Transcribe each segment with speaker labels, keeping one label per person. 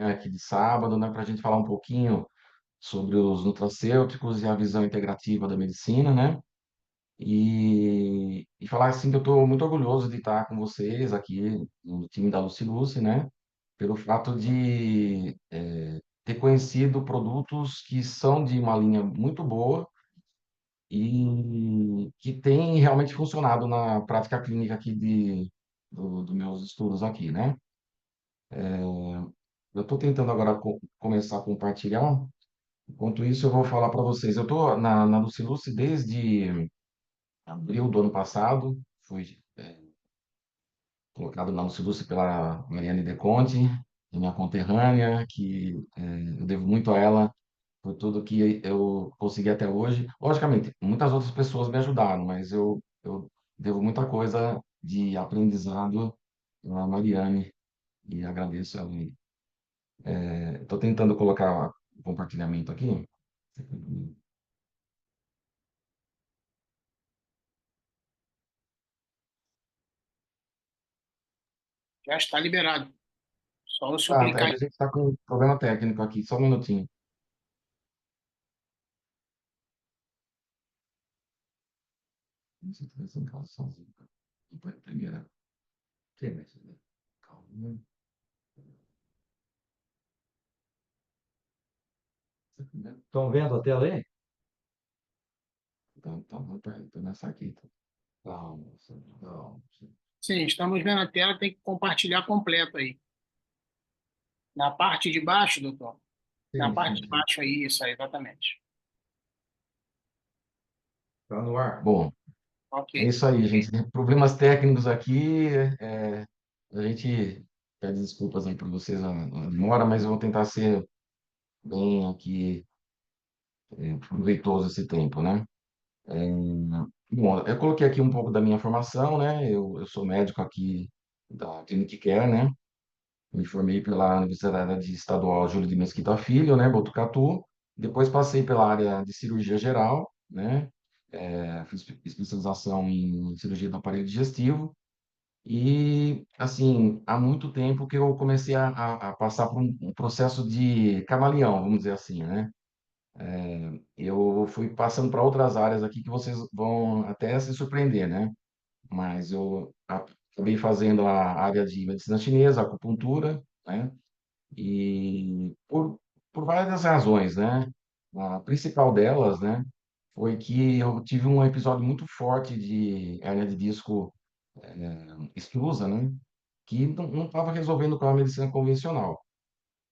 Speaker 1: aqui de sábado, né, para a gente falar um pouquinho sobre os nutracêuticos e a visão integrativa da medicina, né? E falar assim que eu estou muito orgulhoso de estar com vocês aqui no time da Lucy, né? Pelo fato de ter conhecido produtos que são de uma linha muito boa e que tem realmente funcionado na prática clínica aqui dos meus estudos aqui, né? Eu estou tentando agora começar a compartilhar. Enquanto isso, eu vou falar para vocês. Eu estou na Lucy desde abril do ano passado. Fui colocado na Lucy pela Mariane De Conte, minha conterrânea, que eu devo muito a ela por tudo que eu consegui até hoje. Logicamente, muitas outras pessoas me ajudaram, mas eu devo muita coisa de aprendizado à Mariane e agradeço ela. Estou tentando colocar o compartilhamento aqui.
Speaker 2: Já está liberado. Só o senhor
Speaker 1: Ah, tá, é
Speaker 2: clicar
Speaker 1: que
Speaker 2: em.
Speaker 1: a gente está com um problema técnico aqui, só um minutinho. Você está em casa sozinho. Primeira. Calma.
Speaker 3: Estão vendo a tela aí?
Speaker 1: Então, tô nessa aqui. Tá? Calma, calma.
Speaker 2: Sim, estamos vendo a tela, tem que compartilhar completo aí. Na parte de baixo, doutor. Na
Speaker 1: Sim,
Speaker 2: parte
Speaker 1: sim,
Speaker 2: de
Speaker 1: sim.
Speaker 2: baixo aí, isso aí, exatamente.
Speaker 1: Tá no ar? Bom,
Speaker 2: Ok.
Speaker 1: é isso aí, gente. Problemas técnicos aqui. A gente pede desculpas aí para vocês a demora, mas eu vou tentar ser bem aqui proveitoso esse tempo, né? Bom, eu coloquei aqui um pouco da minha formação, né? Eu sou médico aqui da Clinic Care, né? Me formei pela Universidade Estadual Júlio de Mesquita Filho, né? Botucatu. Depois passei pela área de cirurgia geral, né? Fiz especialização em cirurgia do aparelho digestivo. E, assim, há muito tempo que eu comecei a passar por um processo de camaleão, vamos dizer assim, né? Eu fui passando para outras áreas aqui que vocês vão até se surpreender, né? Mas eu acabei fazendo a área de medicina chinesa, acupuntura, né? E por várias razões, né? A principal delas, né, foi que eu tive um episódio muito forte de hernia de disco extrusa, né? Que não estava resolvendo com a medicina convencional.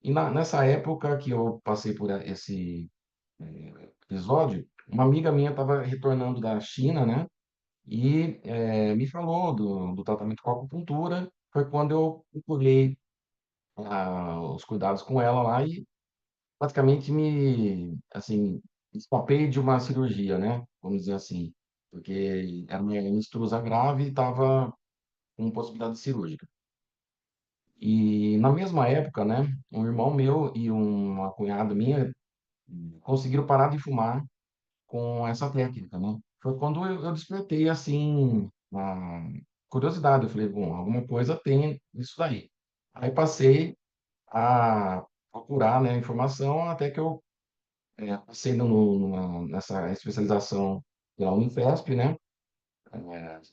Speaker 1: E nessa época que eu passei por esse episódio, uma amiga minha estava retornando da China, né? E me falou do tratamento com acupuntura. Foi quando eu procurei os cuidados com ela lá e praticamente assim, escapei de uma cirurgia, né? Vamos dizer assim, porque era uma estrusa grave e estava com possibilidade cirúrgica. E na mesma época, né, um irmão meu e uma cunhada minha conseguiram parar de fumar com essa técnica, né? Foi quando eu despertei, assim, a curiosidade. Eu falei, bom, alguma coisa tem isso daí. Aí passei a procurar, né, informação até que eu passei nessa especialização pela Unifesp, né?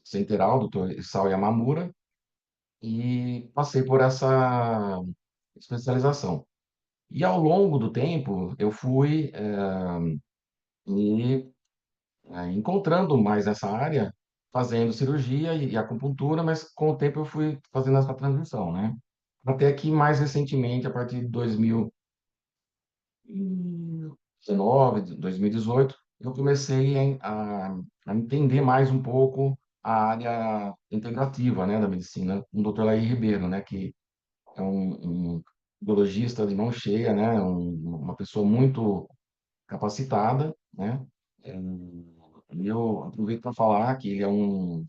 Speaker 1: Central, doutor Isao Yamamura, e passei por essa especialização. E ao longo do tempo, eu fui me encontrando mais essa área, fazendo cirurgia e acupuntura, mas com o tempo eu fui fazendo essa transição, né? Até que mais recentemente, a partir de 2019, 2018, eu comecei a entender mais um pouco a área integrativa, né, da medicina, com o Dr. Laí Ribeiro, né, que é um biologista de mão cheia, né, uma pessoa muito capacitada, né, é, e eu aproveito para falar que ele é um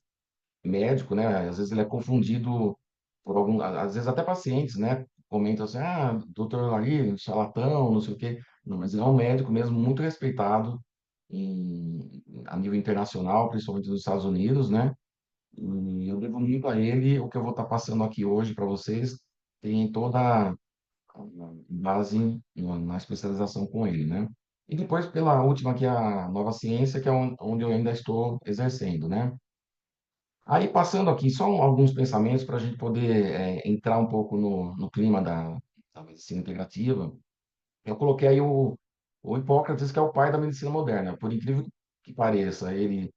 Speaker 1: médico, né? Às vezes ele é confundido por às vezes até pacientes, né? Comentam assim, ah, doutor Lari, charlatão, não sei o quê. Não, mas ele é um médico mesmo muito respeitado a nível internacional, principalmente nos Estados Unidos, né? E eu devo muito a ele o que eu vou estar passando aqui hoje para vocês. Tem toda base na especialização com ele, né? E depois pela última, que é a nova ciência, que é onde eu ainda estou exercendo, né? Aí, passando aqui, só alguns pensamentos para a gente poder entrar um pouco no clima da medicina integrativa. Eu coloquei aí o Hipócrates, que é o pai da medicina moderna. Por incrível que pareça, ele,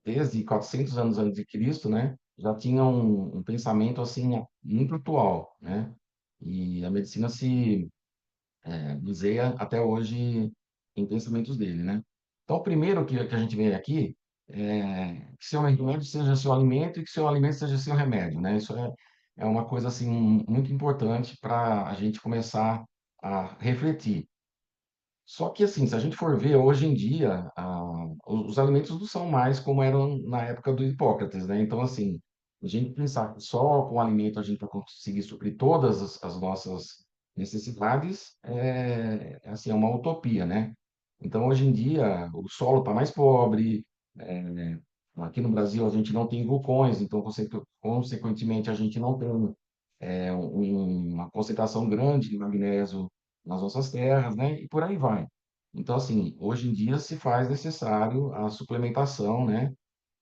Speaker 1: desde 400 anos antes de Cristo, né, já tinha um pensamento assim muito atual, né? E a medicina se baseia até hoje em pensamentos dele, né? Então, o primeiro que a gente vê aqui é que seu remédio seja seu alimento e que seu alimento seja seu remédio, né? Isso é uma coisa assim muito importante para a gente começar a refletir. Só que assim, se a gente for ver hoje em dia, os alimentos não são mais como eram na época do Hipócrates, né? Então, assim, a gente pensar que só com alimento a gente vai conseguir suprir todas as nossas necessidades assim, é uma utopia, né? Então, hoje em dia, o solo está mais pobre, aqui no Brasil a gente não tem vulcões, então, consequentemente, a gente não tem uma concentração grande de magnésio nas nossas terras, né? E por aí vai. Então, assim, hoje em dia se faz necessário a suplementação, né?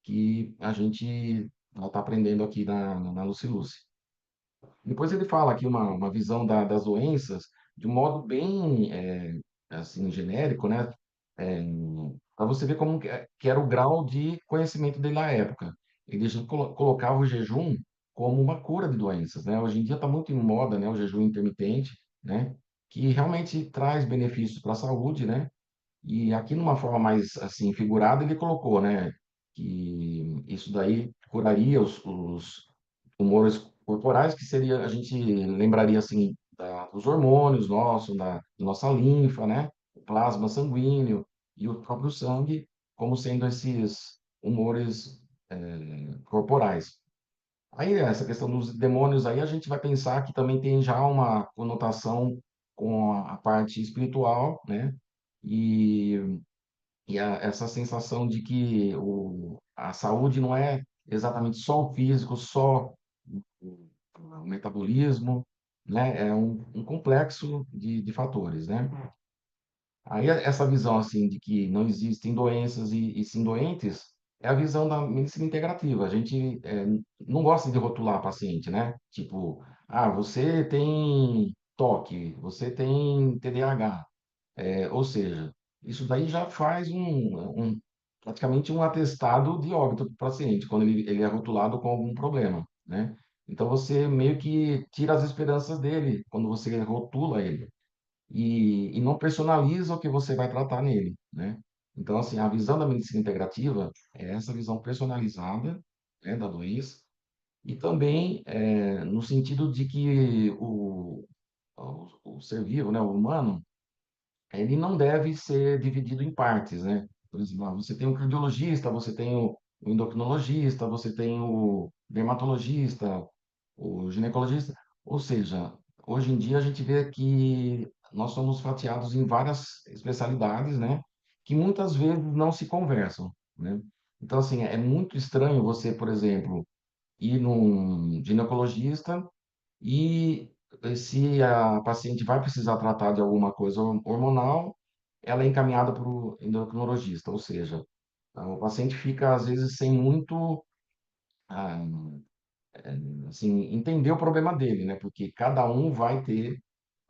Speaker 1: Que a gente está aprendendo aqui na Lucilúcia. Depois ele fala aqui uma visão das doenças de um modo bem, assim, genérico, né? Para você ver como que era o grau de conhecimento dele na época. Ele já colocava o jejum como uma cura de doenças, né? Hoje em dia está muito em moda, né? O jejum intermitente, né? Que realmente traz benefícios para a saúde, né? E aqui, numa forma mais assim figurada, ele colocou, né, que isso daí curaria os tumores corporais, que seria, a gente lembraria assim dos hormônios nossos, da nossa linfa, né, o plasma sanguíneo e o próprio sangue, como sendo esses humores corporais. Aí, essa questão dos demônios aí, a gente vai pensar que também tem já uma conotação com a parte espiritual, né? E essa sensação de que a saúde não é exatamente só o físico, só o metabolismo, né? É um complexo de fatores, né? Aí essa visão assim de que não existem doenças e sim doentes é a visão da medicina integrativa. A gente não gosta de rotular paciente, né? Tipo, você tem toque, você tem TDAH. Ou seja, isso daí já faz praticamente um atestado de óbito para o paciente, quando ele é rotulado com algum problema, né? Então você meio que tira as esperanças dele quando você rotula ele e não personaliza o que você vai tratar nele, né? Então, assim, a visão da medicina integrativa é essa visão personalizada, né, da doença e também no sentido de que o ser vivo, né, o humano, ele não deve ser dividido em partes, né? Por exemplo, você tem o cardiologista, você tem o endocrinologista, você tem o dermatologista, o ginecologista. Ou seja, hoje em dia a gente vê que nós somos fatiados em várias especialidades, né? Que muitas vezes não se conversam, né? Então, assim, é muito estranho você, por exemplo, ir num ginecologista e se a paciente vai precisar tratar de alguma coisa hormonal, ela é encaminhada para o endocrinologista, ou seja, o paciente fica às vezes sem muito, ah, assim, entender o problema dele, né? Porque cada um vai ter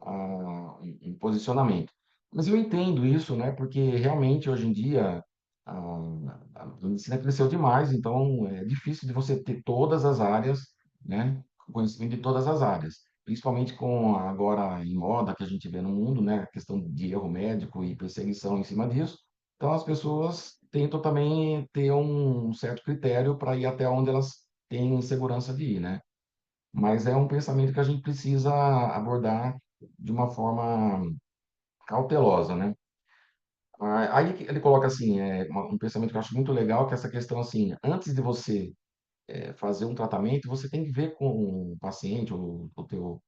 Speaker 1: um posicionamento. Mas eu entendo isso, né? Porque realmente hoje em dia a medicina cresceu demais, então é difícil de você ter todas as áreas, né? Conhecimento de todas as áreas, principalmente com agora em moda que a gente vê no mundo, né? A questão de erro médico e perseguição em cima disso. Então as pessoas tentam também ter um certo critério para ir até onde elas têm segurança de ir, né? Mas é um pensamento que a gente precisa abordar de uma forma cautelosa, né? Aí ele coloca assim, um pensamento que eu acho muito legal, que é essa questão assim, antes de você fazer um tratamento, você tem que ver com o paciente ou o teu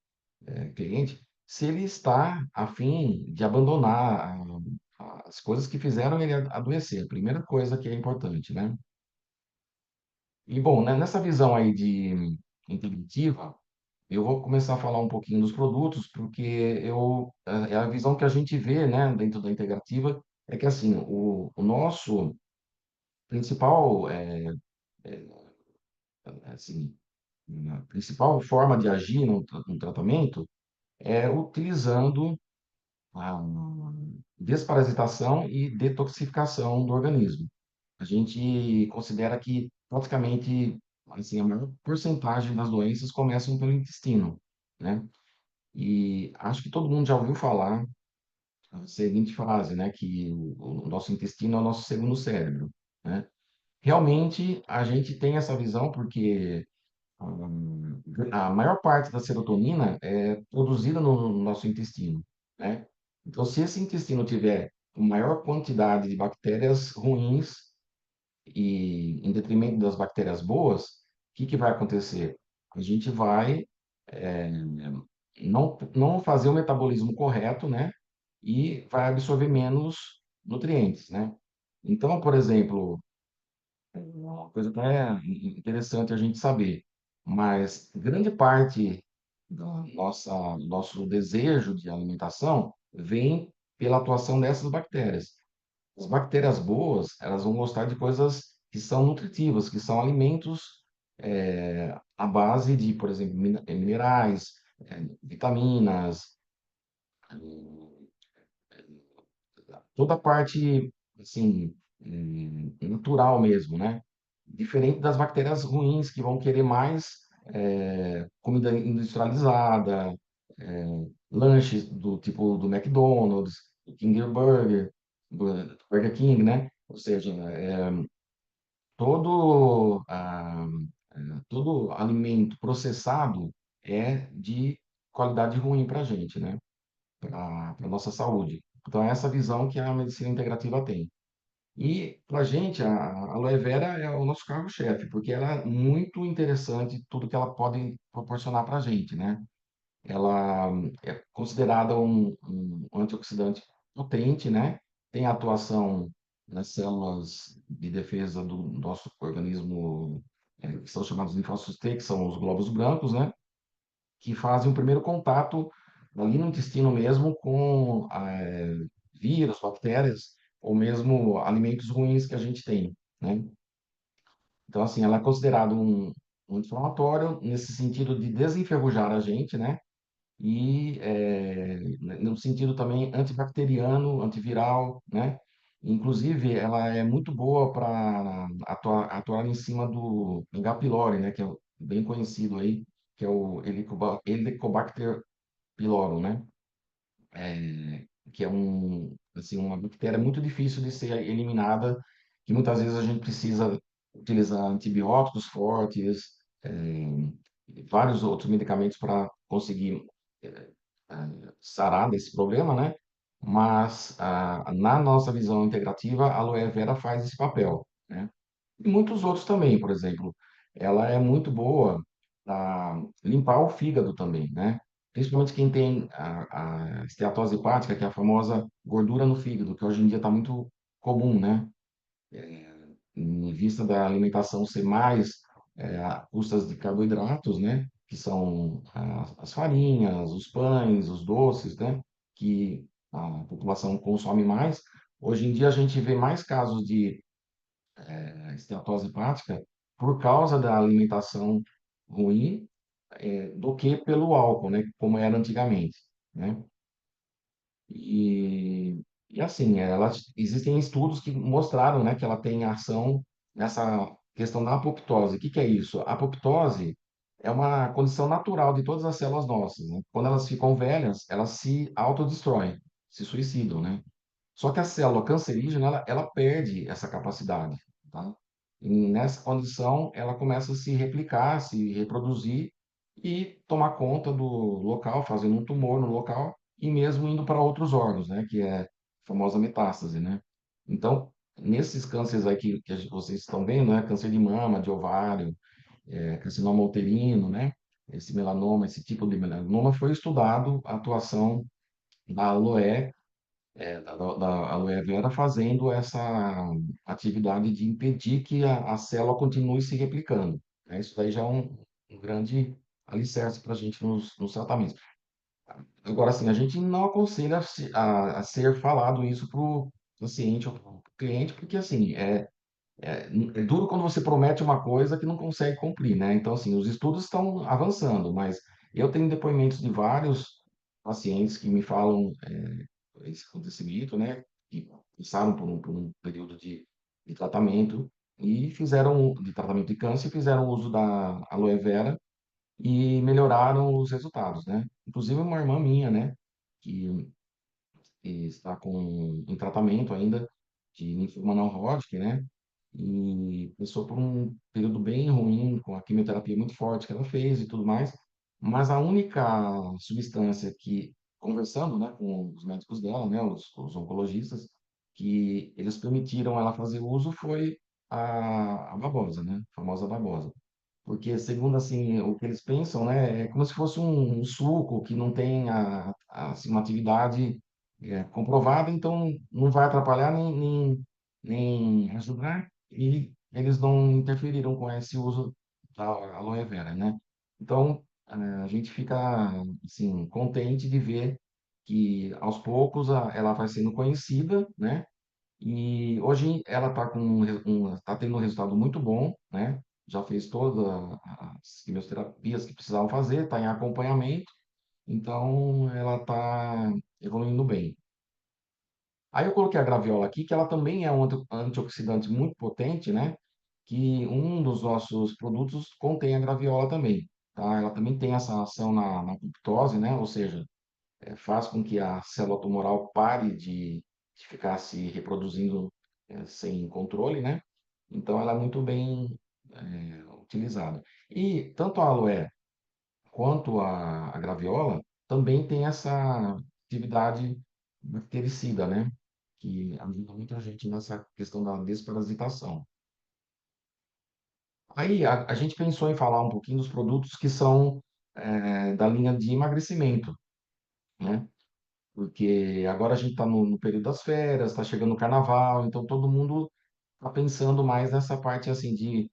Speaker 1: cliente se ele está a fim de abandonar as coisas que fizeram ele adoecer. A primeira coisa que é importante, né? E bom, né, nessa visão aí de integrativa, eu vou começar a falar um pouquinho dos produtos, porque é a visão que a gente vê, né, dentro da integrativa, é que assim, o nosso principal, assim, a principal forma de agir no tratamento é utilizando a desparasitação e detoxificação do organismo. A gente considera que praticamente assim, a maior porcentagem das doenças começam pelo intestino, né? E acho que todo mundo já ouviu falar a seguinte frase, né? Que o nosso intestino é o nosso segundo cérebro, né? Realmente a gente tem essa visão porque a maior parte da serotonina é produzida no nosso intestino, né? Então, se esse intestino tiver uma maior quantidade de bactérias ruins e em detrimento das bactérias boas, o que que vai acontecer? A gente vai não fazer o metabolismo correto, né? E vai absorver menos nutrientes, né? Então, por exemplo, uma coisa até interessante a gente saber, mas grande parte da nosso desejo de alimentação vem pela atuação dessas bactérias. As bactérias boas, elas vão gostar de coisas que são nutritivas, que são alimentos à base de, por exemplo, minerais, vitaminas, toda a parte, assim, natural mesmo, né? Diferente das bactérias ruins, que vão querer mais comida industrializada, lanches do tipo do McDonald's, do King Burger, do Burger King, né? Ou seja, todo, todo alimento processado é de qualidade ruim para a gente, né? Para a nossa saúde. Então, é essa visão que a medicina integrativa tem. E, para a gente, a aloe vera é o nosso carro-chefe, porque ela é muito interessante, tudo que ela pode proporcionar para a gente, né? Ela é considerada um antioxidante potente, né? Tem atuação nas células de defesa do nosso organismo, que são chamados linfócitos T, que são os glóbulos brancos, né? Que fazem o primeiro contato ali no intestino mesmo com vírus, bactérias ou mesmo alimentos ruins que a gente tem, né? Então, assim, ela é considerada um anti-inflamatório nesse sentido de desenferrujar a gente, né? E no sentido também antibacteriano, antiviral, né? Inclusive, ela é muito boa para atuar em cima do H. pylori, né? Que é bem conhecido aí, que é o Helicobacter pylori, né? Que é assim, uma bactéria muito difícil de ser eliminada, que muitas vezes a gente precisa utilizar antibióticos fortes, vários outros medicamentos para conseguir sarar desse problema, né? Mas na nossa visão integrativa, a aloe vera faz esse papel, né? E muitos outros também, por exemplo, ela é muito boa para limpar o fígado também, né? Principalmente quem tem a esteatose hepática, que é a famosa gordura no fígado, que hoje em dia está muito comum, né? Em vista da alimentação ser mais a custas de carboidratos, né? Que são as farinhas, os pães, os doces, né? Que a população consome mais. Hoje em dia a gente vê mais casos de esteatose hepática por causa da alimentação ruim, do que pelo álcool, né? Como era antigamente, né? E assim, existem estudos que mostraram, né, que ela tem ação nessa questão da apoptose. O que que é isso? A apoptose é uma condição natural de todas as células nossas, né? Quando elas ficam velhas, elas se autodestroem, se suicidam, né? Só que a célula cancerígena, ela perde essa capacidade, tá? E nessa condição, ela começa a se replicar, se reproduzir e tomar conta do local, fazendo um tumor no local e mesmo indo para outros órgãos, né? Que é a famosa metástase, né? Então, nesses cânceres aí vocês estão vendo, né? Câncer de mama, de ovário, carcinoma uterino, né? Esse melanoma, esse tipo de melanoma foi estudado a atuação da aloe da aloe vera fazendo essa atividade de impedir que a célula continue se replicando, né? Isso daí já é um grande alicerce para a gente nos tratamentos. Agora, assim, a gente não aconselha a ser falado isso para o paciente ou para o cliente, porque, assim, é duro quando você promete uma coisa que não consegue cumprir, né? Então, assim, os estudos estão avançando, mas eu tenho depoimentos de vários pacientes que me falam esse acontecimento, né? Que passaram por um período de tratamento e fizeram, de tratamento de câncer, fizeram uso da aloe vera e melhoraram os resultados, né? Inclusive uma irmã minha, né? Que e está em tratamento ainda de linfoma não Hodgkin, né? E passou por um período bem ruim, com a quimioterapia muito forte que ela fez e tudo mais. Mas a única substância que, conversando, né, com os médicos dela, né, os oncologistas, que eles permitiram ela fazer uso foi a babosa, né? A famosa babosa. Porque, segundo assim, o que eles pensam, né, é como se fosse um suco que não tem assim, uma atividade comprovada, então não vai atrapalhar nem ajudar, e eles não interferiram com esse uso da aloe vera, né? Então, a gente fica, assim, contente de ver que, aos poucos, ela vai sendo conhecida, né? E hoje ela está tá tendo um resultado muito bom, né? Já fez todas as quimioterapias que precisavam fazer, está em acompanhamento, então ela está evoluindo bem. Aí eu coloquei a graviola aqui, que ela também é um antioxidante muito potente, né? Que um dos nossos produtos contém a graviola também, tá? Ela também tem essa ação na apoptose, né? Ou seja, faz com que a célula tumoral pare de ficar se reproduzindo sem controle, né? Então, ela é muito bem utilizada. E tanto a aloe quanto a graviola também tem essa atividade bactericida, né? Que ajuda muito a gente nessa questão da desparasitação. Aí a gente pensou em falar um pouquinho dos produtos que são da linha de emagrecimento, né? Porque agora a gente está no período das férias, está chegando o carnaval, então todo mundo está pensando mais nessa parte assim de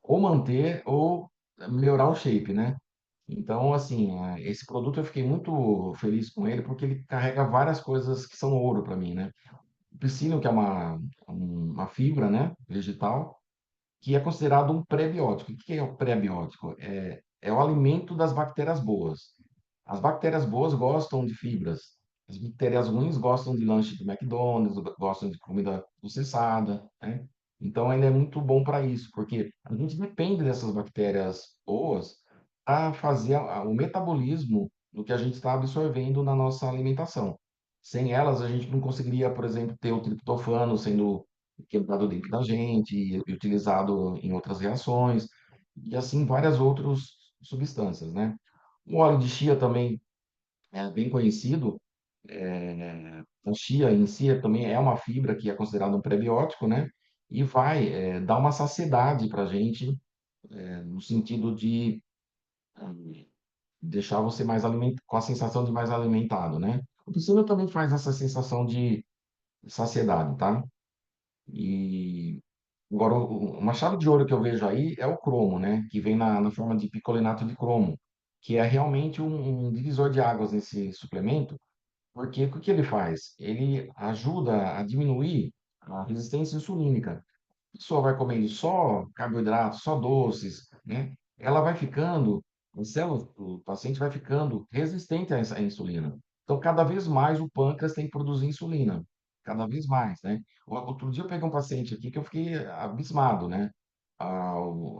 Speaker 1: ou manter ou melhorar o shape, né? Então, assim, esse produto eu fiquei muito feliz com ele porque ele carrega várias coisas que são ouro para mim, né? O Psyllium, que é uma fibra, né, vegetal, que é considerado um pré-biótico. O que é o pré-biótico? É o alimento das bactérias boas. As bactérias boas gostam de fibras. As bactérias ruins gostam de lanche do McDonald's, gostam de comida processada, né? Então, ele é muito bom para isso, porque a gente depende dessas bactérias boas para fazer o metabolismo do que a gente está absorvendo na nossa alimentação. Sem elas, a gente não conseguiria, por exemplo, ter o triptofano sendo quebrado dentro da gente e utilizado em outras reações, e assim várias outras substâncias, né? O óleo de chia também é bem conhecido. A chia em si também é uma fibra que é considerada um prebiótico, né? E vai dar uma saciedade para a gente, no sentido de deixar você com a sensação de mais alimentado, né? O piscina também faz essa sensação de saciedade, tá? E agora, uma chave de ouro que eu vejo aí é o cromo, né? Que vem na forma de picolinato de cromo, que é realmente um divisor de águas nesse suplemento, porque o que ele faz? Ele ajuda a diminuir a resistência insulínica. A pessoa vai comendo só carboidratos, só doces, né? Ela vai ficando, a célula do paciente vai ficando resistente à insulina. Então, cada vez mais o pâncreas tem que produzir insulina, cada vez mais, né? Outro dia eu peguei um paciente aqui que eu fiquei abismado, né?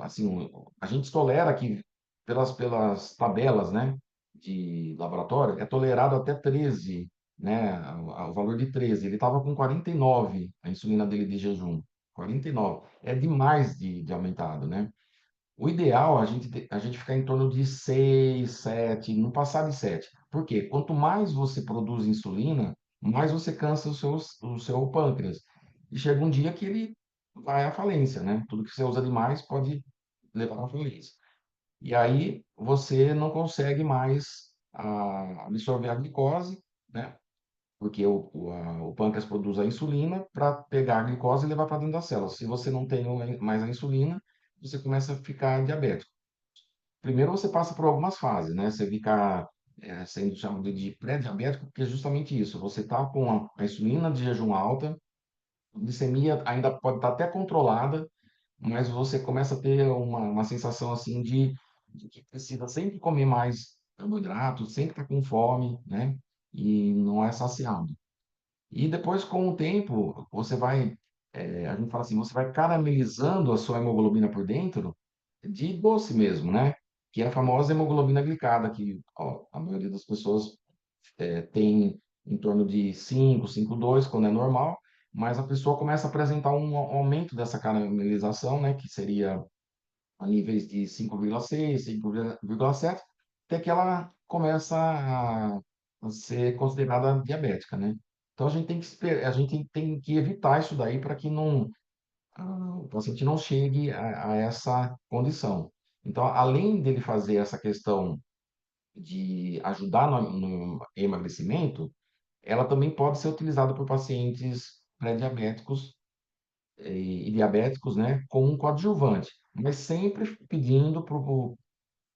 Speaker 1: Assim, a gente tolera que, pelas tabelas, né, de laboratório, é tolerado até 13, né? O valor de 13. Ele estava com 49, a insulina dele de jejum. 49. É demais de aumentado, né? O ideal é a gente ficar em torno de 6, 7, não passar de 7. Por quê? Quanto mais você produz insulina, mais você cansa o seu pâncreas. E chega um dia que ele vai à falência, né? Tudo que você usa demais pode levar à falência. E aí você não consegue mais absorver a glicose, né? Porque o pâncreas produz a insulina para pegar a glicose e levar para dentro da célula. Se você não tem mais a insulina, você começa a ficar diabético. primeiro você passa por algumas fases, né? Você fica sendo chamado de pré-diabético, porque é justamente isso. Você está com a insulina de jejum alta, a glicemia ainda pode estar até controlada, mas você começa a ter uma sensação assim de que precisa sempre comer mais carboidrato, sempre estar com fome, né? E não é saciado. E depois, com o tempo, você vai, a gente fala assim, você vai caramelizando a sua hemoglobina por dentro de doce mesmo, né? Que é a famosa hemoglobina glicada, que ó, a maioria das pessoas tem em torno de 5,2 quando é normal, mas a pessoa começa a apresentar um aumento dessa caramelização, né? Que seria a níveis de 5,6, 5,7, até que ela começa a ser considerada diabética, né? Então a gente tem que evitar isso daí para que não, o paciente não chegue a essa condição. Então, além dele fazer essa questão de ajudar no emagrecimento, ela também pode ser utilizada por pacientes pré-diabéticos e diabéticos, né, como um coadjuvante, mas sempre pedindo para o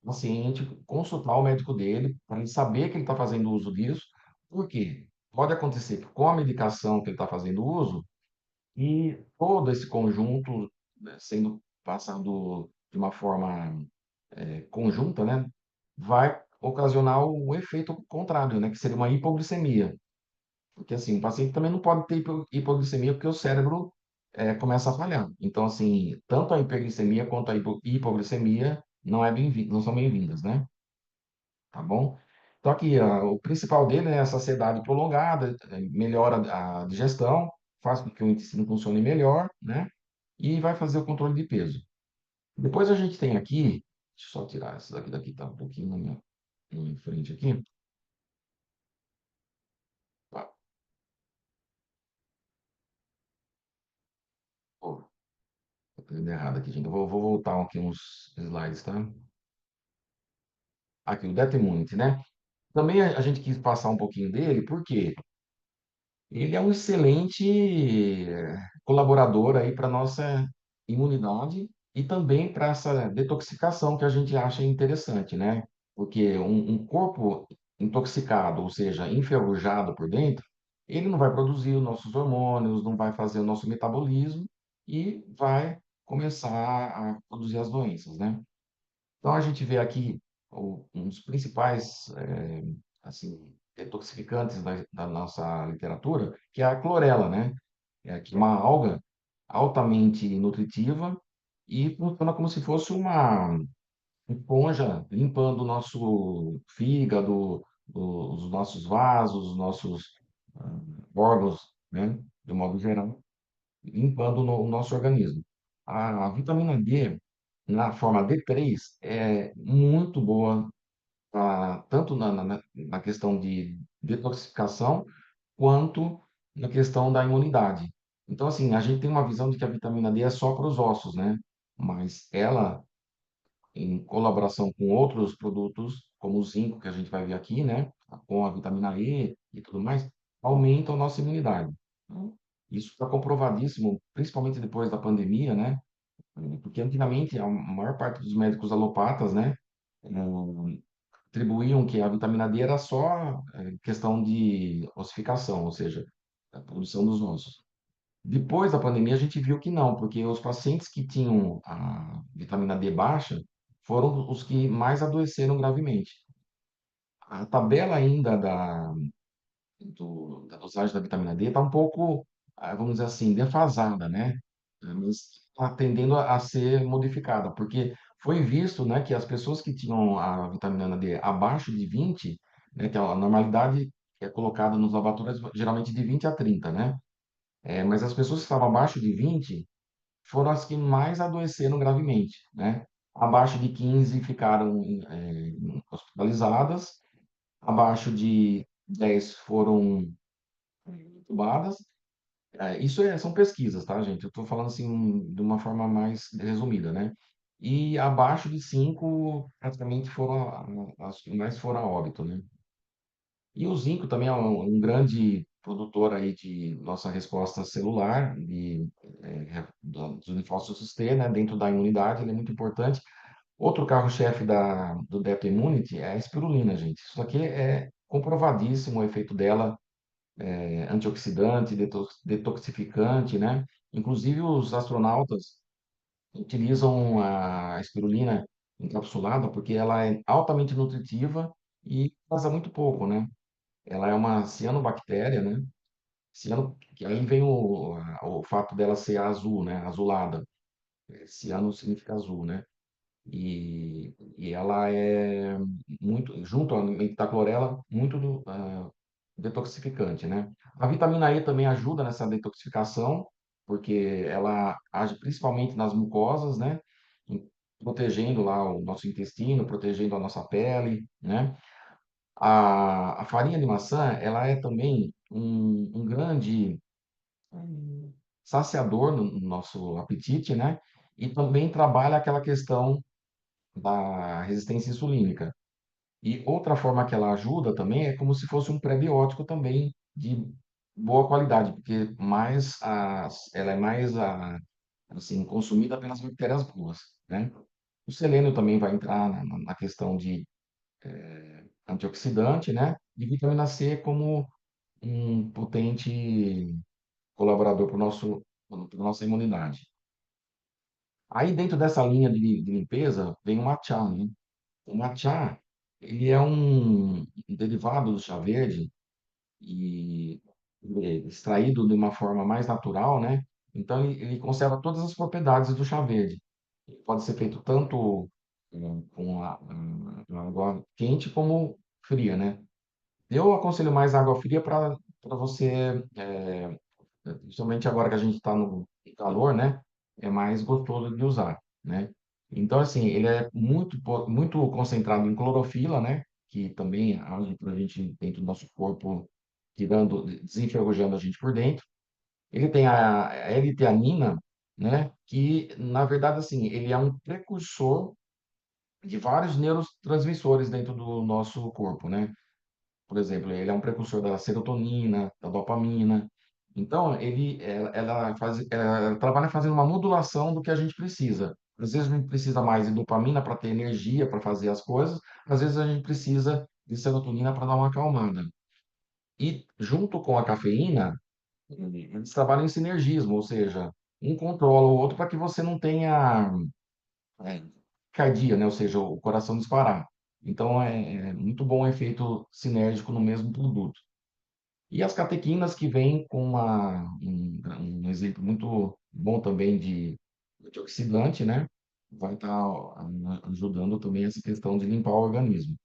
Speaker 1: paciente consultar o médico dele, para ele saber que ele está fazendo uso disso. Por quê? Pode acontecer que com a medicação que ele está fazendo uso, e todo esse conjunto, né, sendo passado de uma forma conjunta, né, vai ocasionar o efeito contrário, né, que seria uma hipoglicemia. Porque assim, o paciente também não pode ter hipoglicemia porque o cérebro começa a falhar. Então, assim, tanto a hiperglicemia quanto a hipoglicemia não são bem-vindas, né? Tá bom? Então, aqui, o principal dele é a saciedade prolongada, melhora a digestão, faz com que o intestino funcione melhor, né? E vai fazer o controle de peso. Depois a gente tem aqui, deixa eu só tirar essa daqui, tá um pouquinho na minha frente aqui. Tá, pô, tô fazendo errado aqui, gente. Eu vou voltar aqui uns slides, tá? Aqui, o Death Immunity, né? Também a gente quis passar um pouquinho dele, porque ele é um excelente colaborador aí para nossa imunidade e também para essa detoxificação que a gente acha interessante, né? Porque um corpo intoxicado, ou seja, enferrujado por dentro, ele não vai produzir os nossos hormônios, não vai fazer o nosso metabolismo e vai começar a produzir as doenças, né? Então a gente vê aqui um dos principais assim, detoxificantes da nossa literatura, que é a clorela, né? Que é uma alga altamente nutritiva e funciona como se fosse uma esponja limpando o nosso fígado, os nossos vasos, os nossos ah, órgãos, né? De modo geral, limpando o nosso organismo. A vitamina D, na forma D3, é muito boa, tanto na questão de detoxificação, quanto na questão da imunidade. Então, assim, a gente tem uma visão de que a vitamina D é só para os ossos, né? Mas ela, em colaboração com outros produtos, como o zinco, que a gente vai ver aqui, né? Com a vitamina E e tudo mais, aumenta a nossa imunidade. Então, isso está comprovadíssimo, principalmente depois da pandemia, né? Porque antigamente a maior parte dos médicos alopatas, né, atribuíam que a vitamina D era só questão de ossificação, ou seja, a produção dos ossos. Depois da pandemia, a gente viu que não, porque os pacientes que tinham a vitamina D baixa foram os que mais adoeceram gravemente. A tabela ainda da dosagem da vitamina D está um pouco, vamos dizer assim, defasada, né? Mas está tendendo a ser modificada, porque foi visto, né, que as pessoas que tinham a vitamina D abaixo de 20, né, que é a normalidade que é colocada nos laboratórios geralmente de 20 a 30, né? Mas as pessoas que estavam abaixo de 20 foram as que mais adoeceram gravemente, né? Abaixo de 15 ficaram hospitalizadas, abaixo de 10 foram entubadas. São pesquisas, tá, gente? Eu estou falando assim de uma forma mais resumida, né? E abaixo de 5 praticamente foram as que mais foram a óbito, né? E o zinco também é um grande produtor aí de nossa resposta celular, dos linfócitos T, né? Dentro da imunidade, ele é muito importante. Outro carro-chefe do Depth Immunity é a espirulina, gente. Isso aqui é comprovadíssimo o efeito dela, antioxidante, detoxificante, né? Inclusive os astronautas utilizam a espirulina encapsulada porque ela é altamente nutritiva e pesa muito pouco, né? Ela é uma cianobactéria, né? Que aí vem o fato dela ser azul, né? Azulada. Ciano significa azul, né? E ela é muito, junto à metaclorela, muito detoxificante, né? A vitamina E também ajuda nessa detoxificação, porque ela age principalmente nas mucosas, né? Em- Protegendo lá o nosso intestino, protegendo a nossa pele, né? A farinha de maçã, ela é também um grande saciador no nosso apetite, né? E também trabalha aquela questão da resistência insulínica. E outra forma que ela ajuda também é como se fosse um prebiótico também de boa qualidade, porque ela é mais assim, consumida pelas bactérias boas, né? O selênio também vai entrar na questão de antioxidante, né? E vitamina C como um potente colaborador para para nossa imunidade. Aí dentro dessa linha de limpeza vem o matcha, né? O matcha, ele é um derivado do chá verde e extraído de uma forma mais natural, né? Então ele conserva todas as propriedades do chá verde. Ele pode ser feito tanto com a água quente como fria, né? Eu aconselho mais água fria para você, principalmente agora que a gente está no calor, né? É mais gostoso de usar, né? Então, assim, ele é muito concentrado em clorofila, né? Que também age para a gente dentro do nosso corpo, tirando, desenferrujando a gente por dentro. Ele tem a L-teanina, né? Que, na verdade, assim, ele é um precursor de vários neurotransmissores dentro do nosso corpo, né? Por exemplo, ele é um precursor da serotonina, da dopamina. Então, ela trabalha fazendo uma modulação do que a gente precisa. Às vezes a gente precisa mais de dopamina para ter energia para fazer as coisas, às vezes a gente precisa de serotonina para dar uma acalmada. E junto com a cafeína, eles trabalham em sinergismo, ou seja, um controla o outro para que você não tenha é, cardia, né? Ou seja, o coração disparar. Então, é muito bom o efeito sinérgico no mesmo produto. E as catequinas que vêm com um exemplo muito bom também de antioxidante, né? Vai estar ajudando também essa questão de limpar o organismo.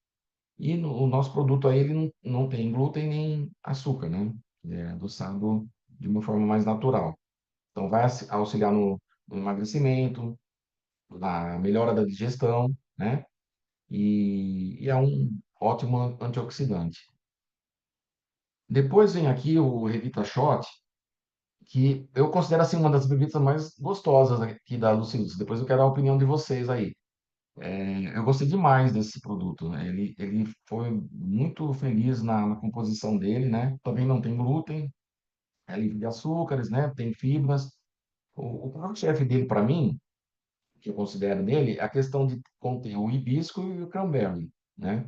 Speaker 1: E o nosso produto aí, ele não tem glúten nem açúcar, né? Ele é adoçado de uma forma mais natural. Então, vai auxiliar no emagrecimento, na melhora da digestão, né? E é um ótimo antioxidante. Depois vem aqui o Revita Shot, que eu considero assim uma das bebidas mais gostosas aqui da Lucilus. Depois eu quero a opinião de vocês aí. Eu gostei demais desse produto, né? Ele foi muito feliz na composição dele, né? Também não tem glúten, é livre de açúcares, né? Tem fibras. O carro-chefe dele, para mim, que eu considero nele, é a questão de conter o hibisco e o cranberry, né?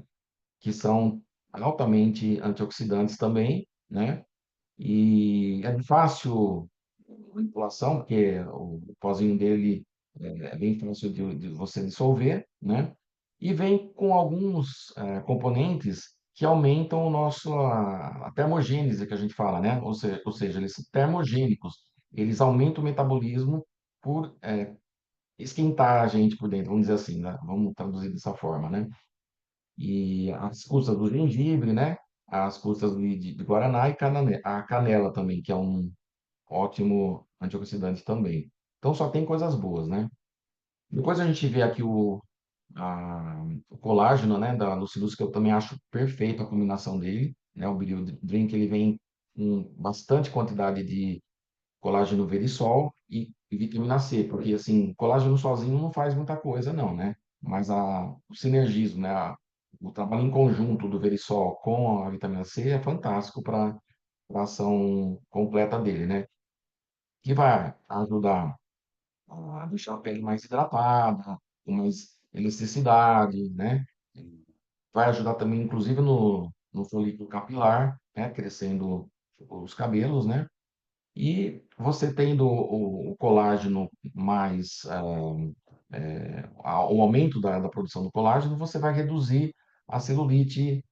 Speaker 1: Que são altamente antioxidantes também, né? E é de fácil manipulação, porque o pozinho dele é bem fácil de você dissolver, né? E vem com alguns componentes que aumentam a termogênese que a gente fala, né? Ou seja, eles são termogênicos, eles aumentam o metabolismo por esquentar a gente por dentro, vamos dizer assim, né? Vamos traduzir dessa forma, né? E as custas do gengibre, né? As custas de guaraná e a canela também, que é um ótimo antioxidante também. Então só tem coisas boas, né? Depois a gente vê aqui o colágeno, né, da Lucilus, que eu também acho perfeito a combinação dele, né? O Bio Drink, ele vem com bastante quantidade de colágeno verisol e vitamina C, porque assim, colágeno sozinho não faz muita coisa não, né? Mas o sinergismo, né, o trabalho em conjunto do verisol com a vitamina C é fantástico para a ação completa dele, né? Que vai ajudar a deixar a pele mais hidratada, com mais elasticidade, né? Vai ajudar também, inclusive, no folículo capilar, né? Crescendo os cabelos, né? E você tendo o colágeno mais, o aumento da produção do colágeno, você vai reduzir a celulite,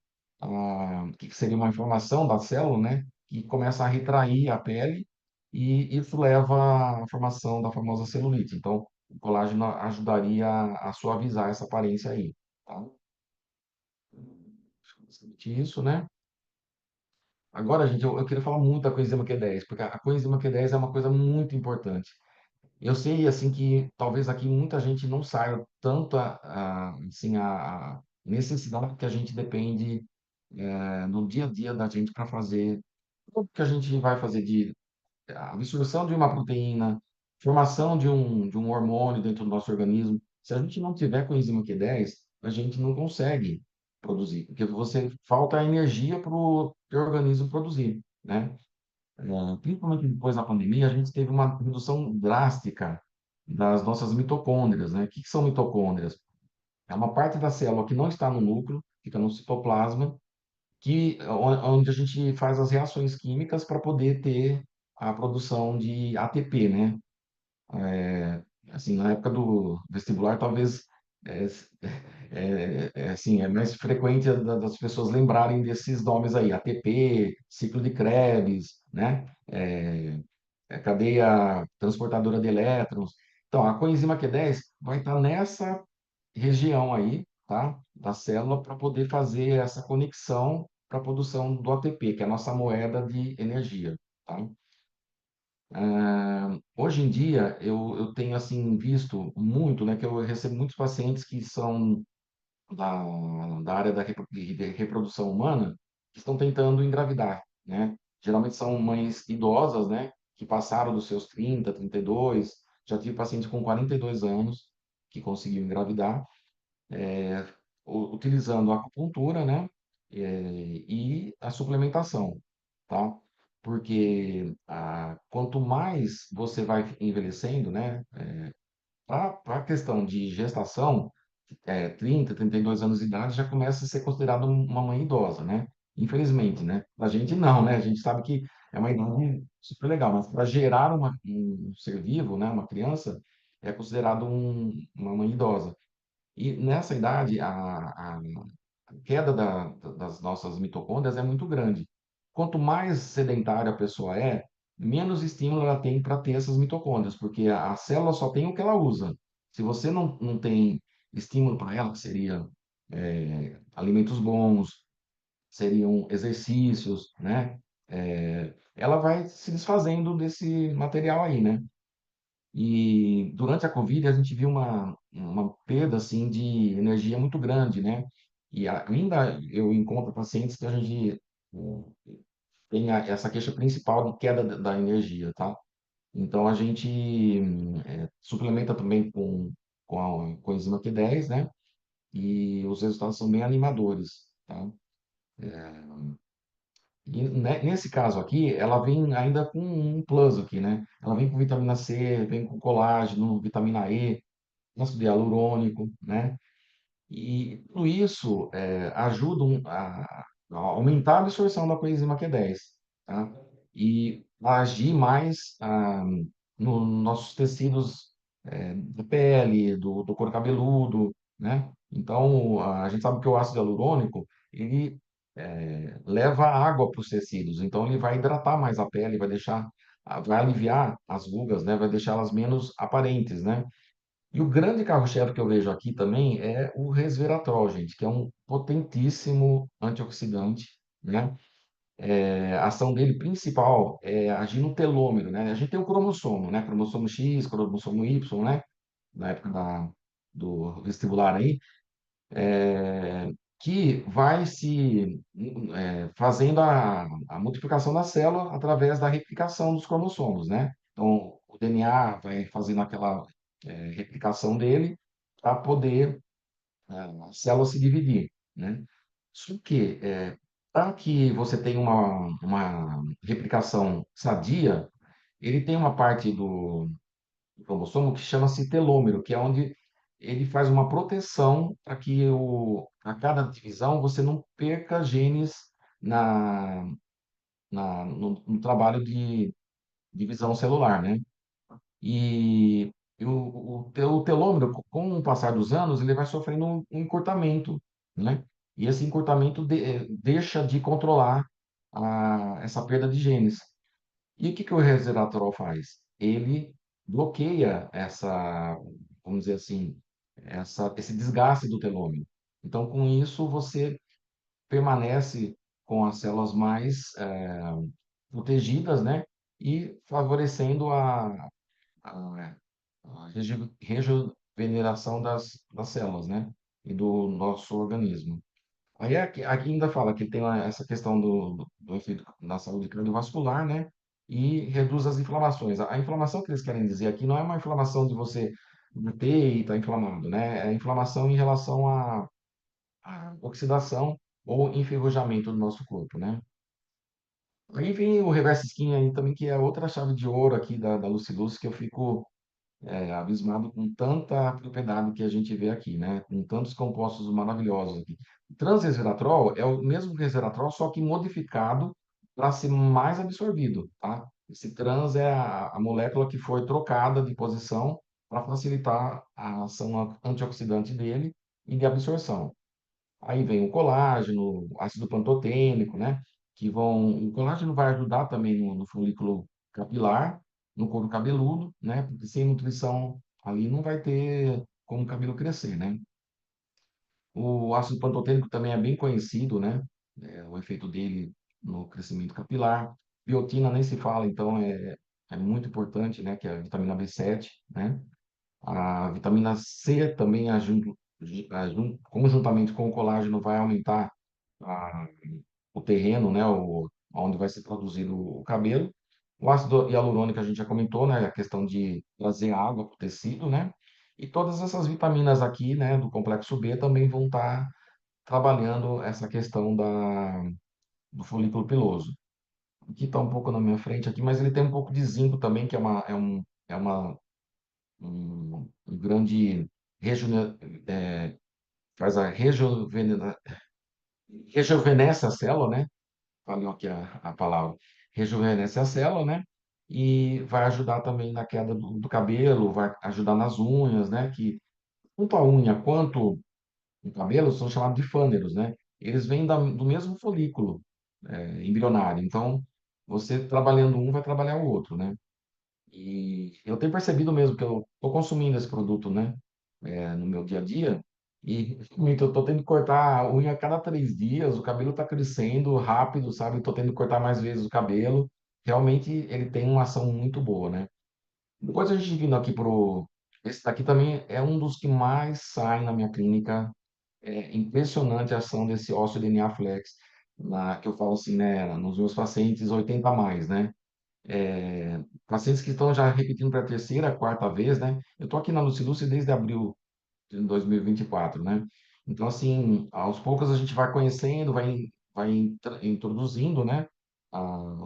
Speaker 1: que seria uma inflamação da célula, né? Que começa a retrair a pele e isso leva à formação da famosa celulite. Então, o colágeno ajudaria a suavizar essa aparência aí, tá? Isso, né? Agora, gente, eu queria falar muito da coenzima Q10, porque a coenzima Q10 é uma coisa muito importante. Eu sei, assim, que talvez aqui muita gente não saiba tanto assim, a necessidade que a gente depende no dia a dia da gente para fazer tudo que a gente vai fazer de a absorção de uma proteína, formação de um hormônio dentro do nosso organismo. Se a gente não tiver coenzima Q10, a gente não consegue produzir, porque você falta energia para o teu organismo produzir, né? Principalmente depois da pandemia, a gente teve uma redução drástica das nossas mitocôndrias, né? O que que são mitocôndrias? É uma parte da célula que não está no núcleo, fica no citoplasma, onde a gente faz as reações químicas para poder ter a produção de ATP, né? Assim, na época do vestibular, talvez é, assim, é mais frequente das pessoas lembrarem desses nomes aí, ATP, ciclo de Krebs, né? Cadeia transportadora de elétrons. Então, a coenzima Q10 vai estar nessa região aí, tá? Da célula para poder fazer essa conexão para a produção do ATP, que é a nossa moeda de energia, tá? Hoje em dia, eu tenho, assim, visto muito, né, que eu recebo muitos pacientes que são da, da área de reprodução humana que estão tentando engravidar, né? Geralmente são mães idosas, né, que passaram dos seus 30, 32, já tive pacientes com 42 anos que conseguiram engravidar, utilizando a acupuntura, né, e a suplementação, tá? Porque quanto mais você vai envelhecendo, né, para a questão de gestação, 30, 32 anos de idade já começa a ser considerado uma mãe idosa, né? Infelizmente, né? A gente não, né? A gente sabe que é uma idade super legal, mas para gerar um ser vivo, né? Uma criança, é considerado uma mãe idosa. E nessa idade, a queda das nossas mitocôndrias é muito grande. Quanto mais sedentária a pessoa é, menos estímulo ela tem para ter essas mitocôndrias, porque a célula só tem o que ela usa. Se você não tem estímulo para ela, que seria alimentos bons, seriam exercícios, né? Ela vai se desfazendo desse material aí, né? E durante a Covid a gente viu uma perda assim de energia muito grande, né? E ainda eu encontro pacientes que a gente tem essa queixa principal de queda da energia, tá? Então a gente suplementa também com a coenzima Q10, né? E os resultados são bem animadores, tá? E nesse caso aqui, ela vem ainda com um plus aqui, né? Ela vem com vitamina C, vem com colágeno, vitamina E, ácido hialurônico, né? E tudo isso ajuda a aumentar a absorção da coenzima Q10, tá? E a agir mais nos nossos tecidos da pele, do couro cabeludo, né? Então, a gente sabe que o ácido hialurônico, ele leva água para os tecidos, então ele vai hidratar mais a pele, vai aliviar as rugas, né? Vai deixá-las menos aparentes, né? E o grande carro-chefe que eu vejo aqui também é o resveratrol, gente, que é um potentíssimo antioxidante, né? A ação dele principal é agir no telômero, né? A gente tem o cromossomo, né? Cromossomo X, cromossomo Y, né? Na época do vestibular aí, que vai se fazendo a multiplicação da célula através da replicação dos cromossomos, né? Então, o DNA vai fazendo aquela replicação dele para poder a célula se dividir, né? Só que, para que você tenha uma replicação sadia, ele tem uma parte do cromossomo que chama-se telômero, que é onde ele faz uma proteção para que a cada divisão você não perca genes na, no trabalho de divisão celular, né? E o telômero, com o passar dos anos, ele vai sofrendo um encurtamento, né? E esse encurtamento deixa de controlar essa perda de genes. E o que que o resveratrol faz? Ele bloqueia vamos dizer assim, esse desgaste do telômero. Então, com isso, você permanece com as células mais protegidas, né? E favorecendo a, a rejuvenesceração das células, né? E do nosso organismo. Aí aqui ainda fala que tem essa questão do efeito na saúde cardiovascular, né? E reduz as inflamações. A inflamação que eles querem dizer aqui não é uma inflamação de você ter e estar inflamado, né? É inflamação em relação à oxidação ou enferrujamento do nosso corpo, né? Aí vem o reverse skin aí também, que é outra chave de ouro aqui da Lucilus, que eu fico abismado com tanta propriedade que a gente vê aqui, né? Com tantos compostos maravilhosos aqui. O transresveratrol é o mesmo resveratrol, só que modificado para ser mais absorvido, tá? Esse trans é a molécula que foi trocada de posição para facilitar a ação antioxidante dele e de absorção. Aí vem o colágeno, ácido pantotênico, né? O colágeno vai ajudar também no folículo capilar, no couro cabeludo, né? Porque sem nutrição ali não vai ter como o cabelo crescer, né? O ácido pantotênico também é bem conhecido, né? O efeito dele no crescimento capilar. Biotina nem se fala, então é muito importante, né? Que é a vitamina B7, né? A vitamina C também, conjuntamente com o colágeno, vai aumentar a- o terreno, né, onde vai ser produzido o cabelo. O ácido hialurônico a gente já comentou, né, a questão de trazer água para o tecido, né? E todas essas vitaminas aqui, né, do complexo B também vão estar trabalhando essa questão do folículo piloso. Aqui está um pouco na minha frente aqui, mas ele tem um pouco de zinco também, que é um grande rejune- é, faz rejuvenesce a célula, né? Falei aqui a palavra. Rejuvenesce a célula, né? E vai ajudar também na queda do cabelo, vai ajudar nas unhas, né? Que tanto a unha quanto o cabelo são chamados de fâneros, né? Eles vêm do mesmo folículo embrionário. Então, você trabalhando um, vai trabalhar o outro, né? E eu tenho percebido mesmo que eu estou consumindo esse produto, né? No meu dia a dia. E realmente eu estou tendo que cortar a unha a cada 3 dias, o cabelo está crescendo rápido, sabe? Estou tendo que cortar mais vezes o cabelo. Realmente ele tem uma ação muito boa, né? Depois a gente vindo aqui pro. Esse daqui também é um dos que mais sai na minha clínica. É impressionante a ação desse ósseo DNA Flex, que eu falo assim, né? Nos meus pacientes 80 a mais, né? Pacientes que estão já repetindo para a terceira, quarta vez, né? Eu estou aqui na Lucilúcia desde abril de 2024, né? Então, assim, aos poucos a gente vai conhecendo, vai introduzindo, né,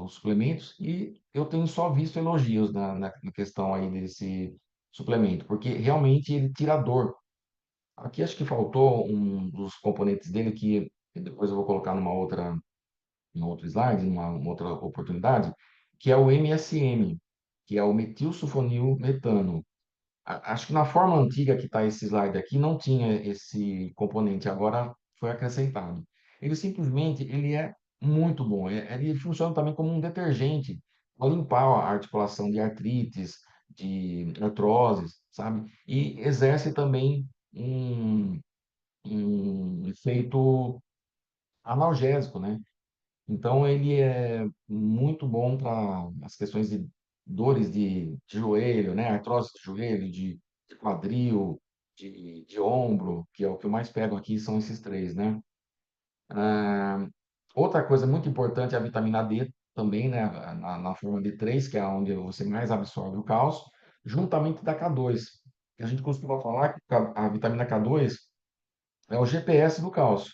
Speaker 1: os suplementos e eu tenho só visto elogios na questão aí desse suplemento, porque realmente ele tira a dor. Aqui acho que faltou um dos componentes dele que depois eu vou colocar num outro slide, uma outra oportunidade, que é o MSM, que é o metilsulfonil metano. Acho que na forma antiga que está esse slide aqui não tinha esse componente, agora foi acrescentado. Ele é muito bom. Ele funciona também como um detergente para limpar a articulação de artrites, de artroses, sabe? E exerce também um, um efeito analgésico, né? Então, ele é muito bom para as questões de dores de joelho, né? Artrose de joelho, de quadril, de ombro, que é o que eu mais pego aqui, são esses três, né? Ah, outra coisa muito importante é a vitamina D também, né? Na forma D3, que é onde você mais absorve o cálcio, juntamente da K2. A gente costuma falar que a vitamina K2 é o GPS do cálcio.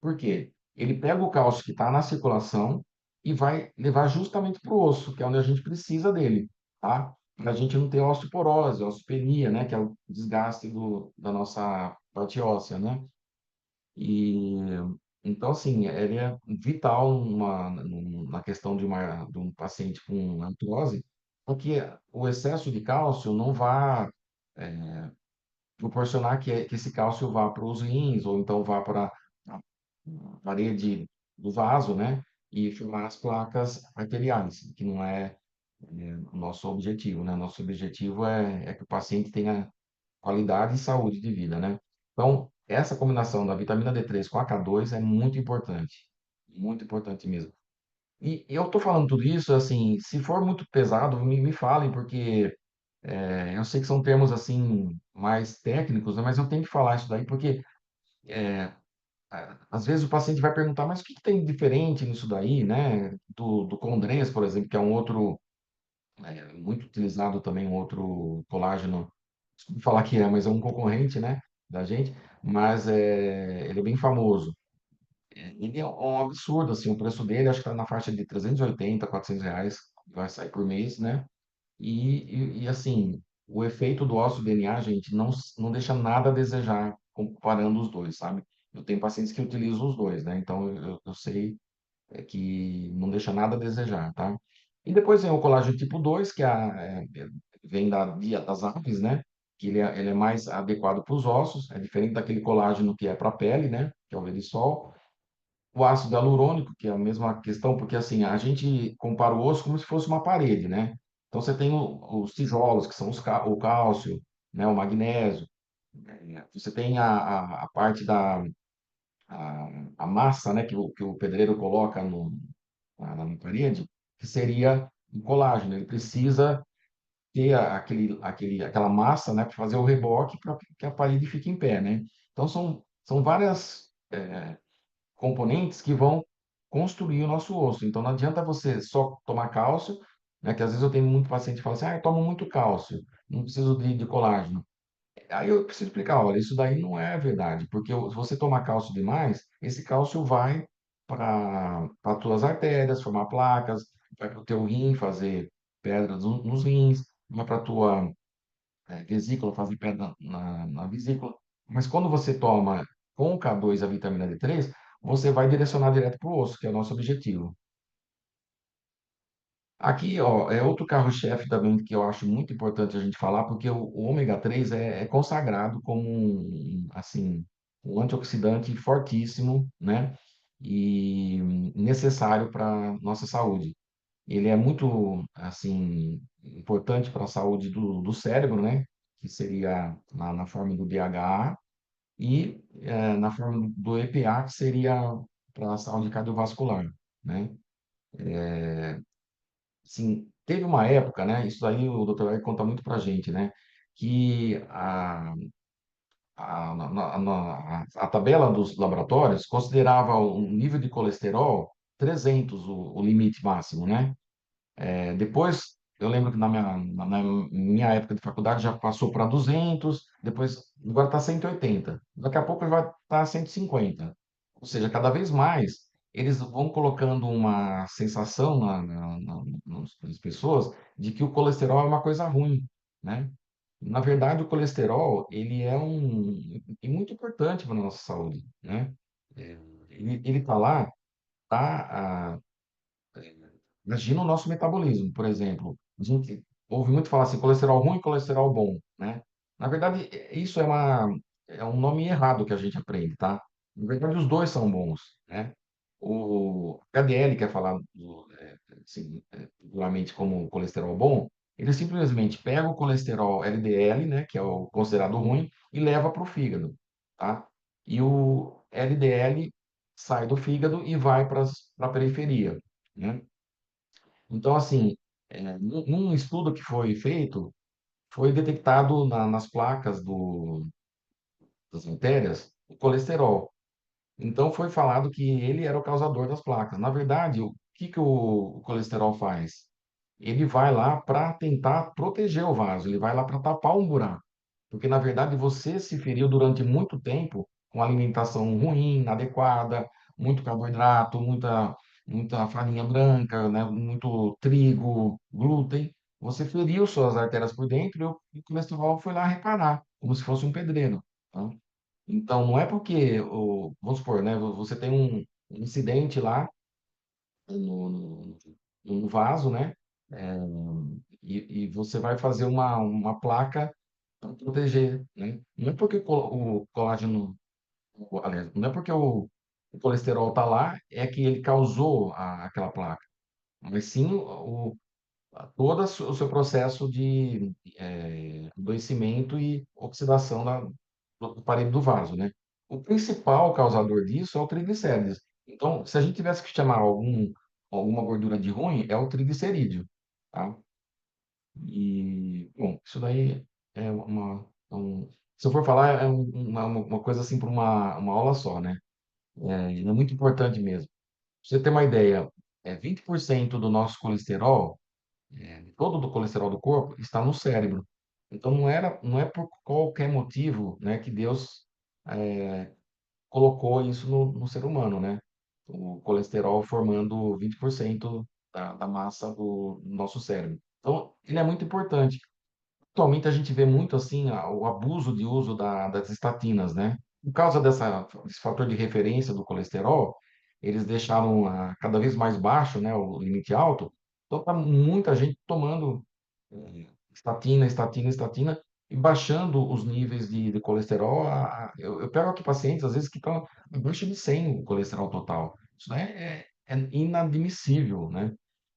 Speaker 1: Por quê? Ele pega o cálcio que está na circulação e vai levar justamente para o osso, que é onde a gente precisa dele, tá? para a gente não ter osteoporose, osteopenia, né? Que é o desgaste da nossa parte óssea, né? E então, assim, ele é vital na questão de um paciente com artrose, porque o excesso de cálcio não vai proporcionar que esse cálcio vá para os rins, ou então vá para a parede do vaso, né? E formar as placas arteriais, que não é o nosso objetivo, né? Nosso objetivo é que o paciente tenha qualidade e saúde de vida, né? Então, essa combinação da vitamina D3 com a K2 é muito importante mesmo. E eu estou falando tudo isso, assim, se for muito pesado, me falem, porque eu sei que são termos, assim, mais técnicos, né? Mas eu tenho que falar isso daí, porque às vezes o paciente vai perguntar, mas o que que tem de diferente nisso daí, né? Do Condrens, por exemplo, que é um outro, muito utilizado também, um outro colágeno, desculpa falar que mas é um concorrente, né, da gente, mas ele é bem famoso. Ele é um absurdo, assim, o preço dele acho que está na faixa de 380, R$ 400, vai sair por mês, né? Assim, o efeito do ósseo DNA, gente, não deixa nada a desejar comparando os dois, sabe? Eu tenho pacientes que utilizam os dois, né? Então eu sei que não deixa nada a desejar, tá? E depois vem o colágeno tipo 2 que vem das aves, né? Que ele é mais adequado para os ossos, é diferente daquele colágeno que é para a pele, né? Que é o Verisol. O ácido hialurônico, que é a mesma questão, porque assim, a gente compara o osso como se fosse uma parede, né? Então você tem os tijolos, que são o cálcio, né? O magnésio. Você tem a parte a massa, né? Que o pedreiro coloca na parede, que seria o colágeno. Ele precisa ter aquela massa, né? Para fazer o reboque para que a parede fique em pé, né? Então são várias componentes que vão construir o nosso osso. Então, não adianta você só tomar cálcio, né? Que às vezes eu tenho muito paciente que fala assim, eu tomo muito cálcio, não preciso de colágeno. Aí eu preciso explicar, olha, isso daí não é verdade, porque se você tomar cálcio demais, esse cálcio vai para as tuas artérias, formar placas, vai para o teu rim fazer pedras nos rins, vai para a tua vesícula fazer pedra na vesícula. Mas quando você toma com o K2 a vitamina D3, você vai direcionar direto para o osso, que é o nosso objetivo. Aqui, ó, é outro carro-chefe também que eu acho muito importante a gente falar, porque o ômega 3 é consagrado como assim, um antioxidante fortíssimo, né? E necessário para nossa saúde. Ele é muito, assim, importante para a saúde do cérebro, né? Que seria na forma do DHA, e na forma do EPA, que seria para a saúde cardiovascular, né? Sim, teve uma época, né? Isso aí o Dr. Eric conta muito para gente, né? Que a tabela dos laboratórios considerava o nível de colesterol 300, o limite máximo, né? Depois, eu lembro que na minha época de faculdade já passou para 200, depois agora está 180. Daqui a pouco vai estar 150. Ou seja, cada vez mais eles vão colocando uma sensação nas pessoas de que o colesterol é uma coisa ruim, né? Na verdade, o colesterol, ele é muito importante para a nossa saúde, né? Ele está lá, tá, imagina o nosso metabolismo, por exemplo. A gente ouve muito falar assim, colesterol ruim e colesterol bom, né? Na verdade, isso é um nome errado que a gente aprende, tá? Na verdade, os dois são bons, né? O HDL, que é falado assim, popularmente como colesterol bom, ele simplesmente pega o colesterol LDL, né, que é o considerado ruim, e leva para o fígado, tá? E o LDL sai do fígado e vai para a periferia, né? Então, assim, num estudo que foi feito, foi detectado nas placas das artérias o colesterol. Então, foi falado que ele era o causador das placas. Na verdade, o que que o colesterol faz? Ele vai lá para tentar proteger o vaso, ele vai lá para tapar um buraco. Porque, na verdade, você se feriu durante muito tempo com alimentação ruim, inadequada, muito carboidrato, muita farinha branca, né? Muito trigo, glúten. você feriu suas artérias por dentro e o colesterol foi lá reparar, como se fosse um pedreiro, tá? Então, não é porque, vamos supor, né, você tem um incidente lá no, no, no vaso, né? É, e você vai fazer uma placa para proteger, né? Não é porque o colágeno, aliás, não é porque o colesterol está lá, é que ele causou aquela placa, mas sim todo o seu processo de adoecimento e oxidação do parede do vaso, né? O principal causador disso é o triglicérides. Então, se a gente tivesse que chamar alguma gordura de ruim, é o triglicerídeo, tá? E, bom, isso daí é se eu for falar, é uma coisa assim para uma aula só, né? É muito importante mesmo. Pra você ter uma ideia, 20% do nosso colesterol, todo do colesterol do corpo, está no cérebro. Então, não é por qualquer motivo, né, que Deus colocou isso no ser humano, né? O colesterol formando 20% da massa do nosso cérebro. Então, ele é muito importante. Atualmente a gente vê muito assim o abuso de uso das estatinas, né? Por causa desse fator de referência do colesterol, eles deixaram cada vez mais baixo, né, o limite alto. Então tá muita gente tomando estatina, estatina, estatina e baixando os níveis de colesterol. Eu pego aqui pacientes às vezes que estão abaixo de 100 o colesterol total. Isso é inadmissível, né?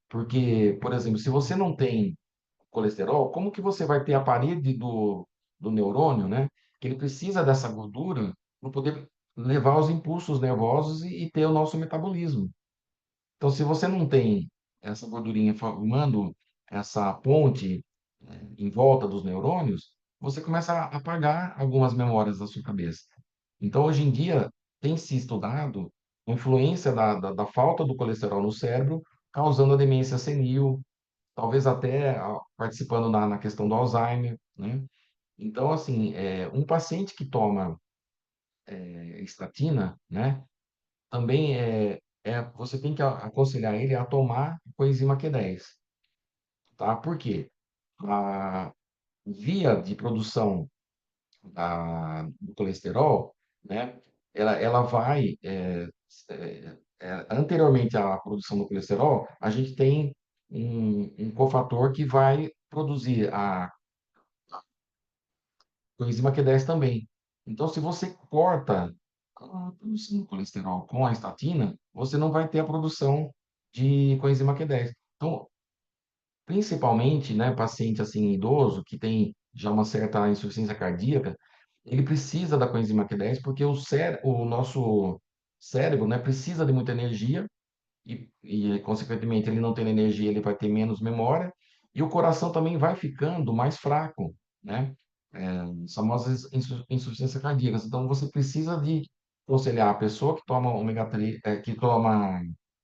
Speaker 1: Porque, por exemplo, se você não tem colesterol, como que você vai ter a parede do neurônio, né? Que ele precisa dessa gordura para poder levar os impulsos nervosos e ter o nosso metabolismo. Então, se você não tem essa gordurinha formando essa ponte, em volta dos neurônios, você começa a apagar algumas memórias da sua cabeça. Então, hoje em dia, tem se estudado a influência da falta do colesterol no cérebro, causando a demência senil, talvez até participando na questão do Alzheimer, né? Então, assim, um paciente que toma estatina, né, também você tem que aconselhar ele a tomar coenzima Q10, tá? Por quê? A via de produção do colesterol, né, ela vai, anteriormente à produção do colesterol, a gente tem um cofator que vai produzir a coenzima Q10 também. Então, se você corta a produção do colesterol com a estatina, você não vai ter a produção de coenzima Q10. Então, principalmente, né, paciente assim idoso que tem já uma certa insuficiência cardíaca, ele precisa da coenzima Q10 porque o nosso cérebro, né, precisa de muita energia consequentemente, ele não tendo energia, ele vai ter menos memória e o coração também vai ficando mais fraco, né? As famosas insuficiências cardíacas. Então, você precisa de aconselhar a pessoa que toma ômega 3,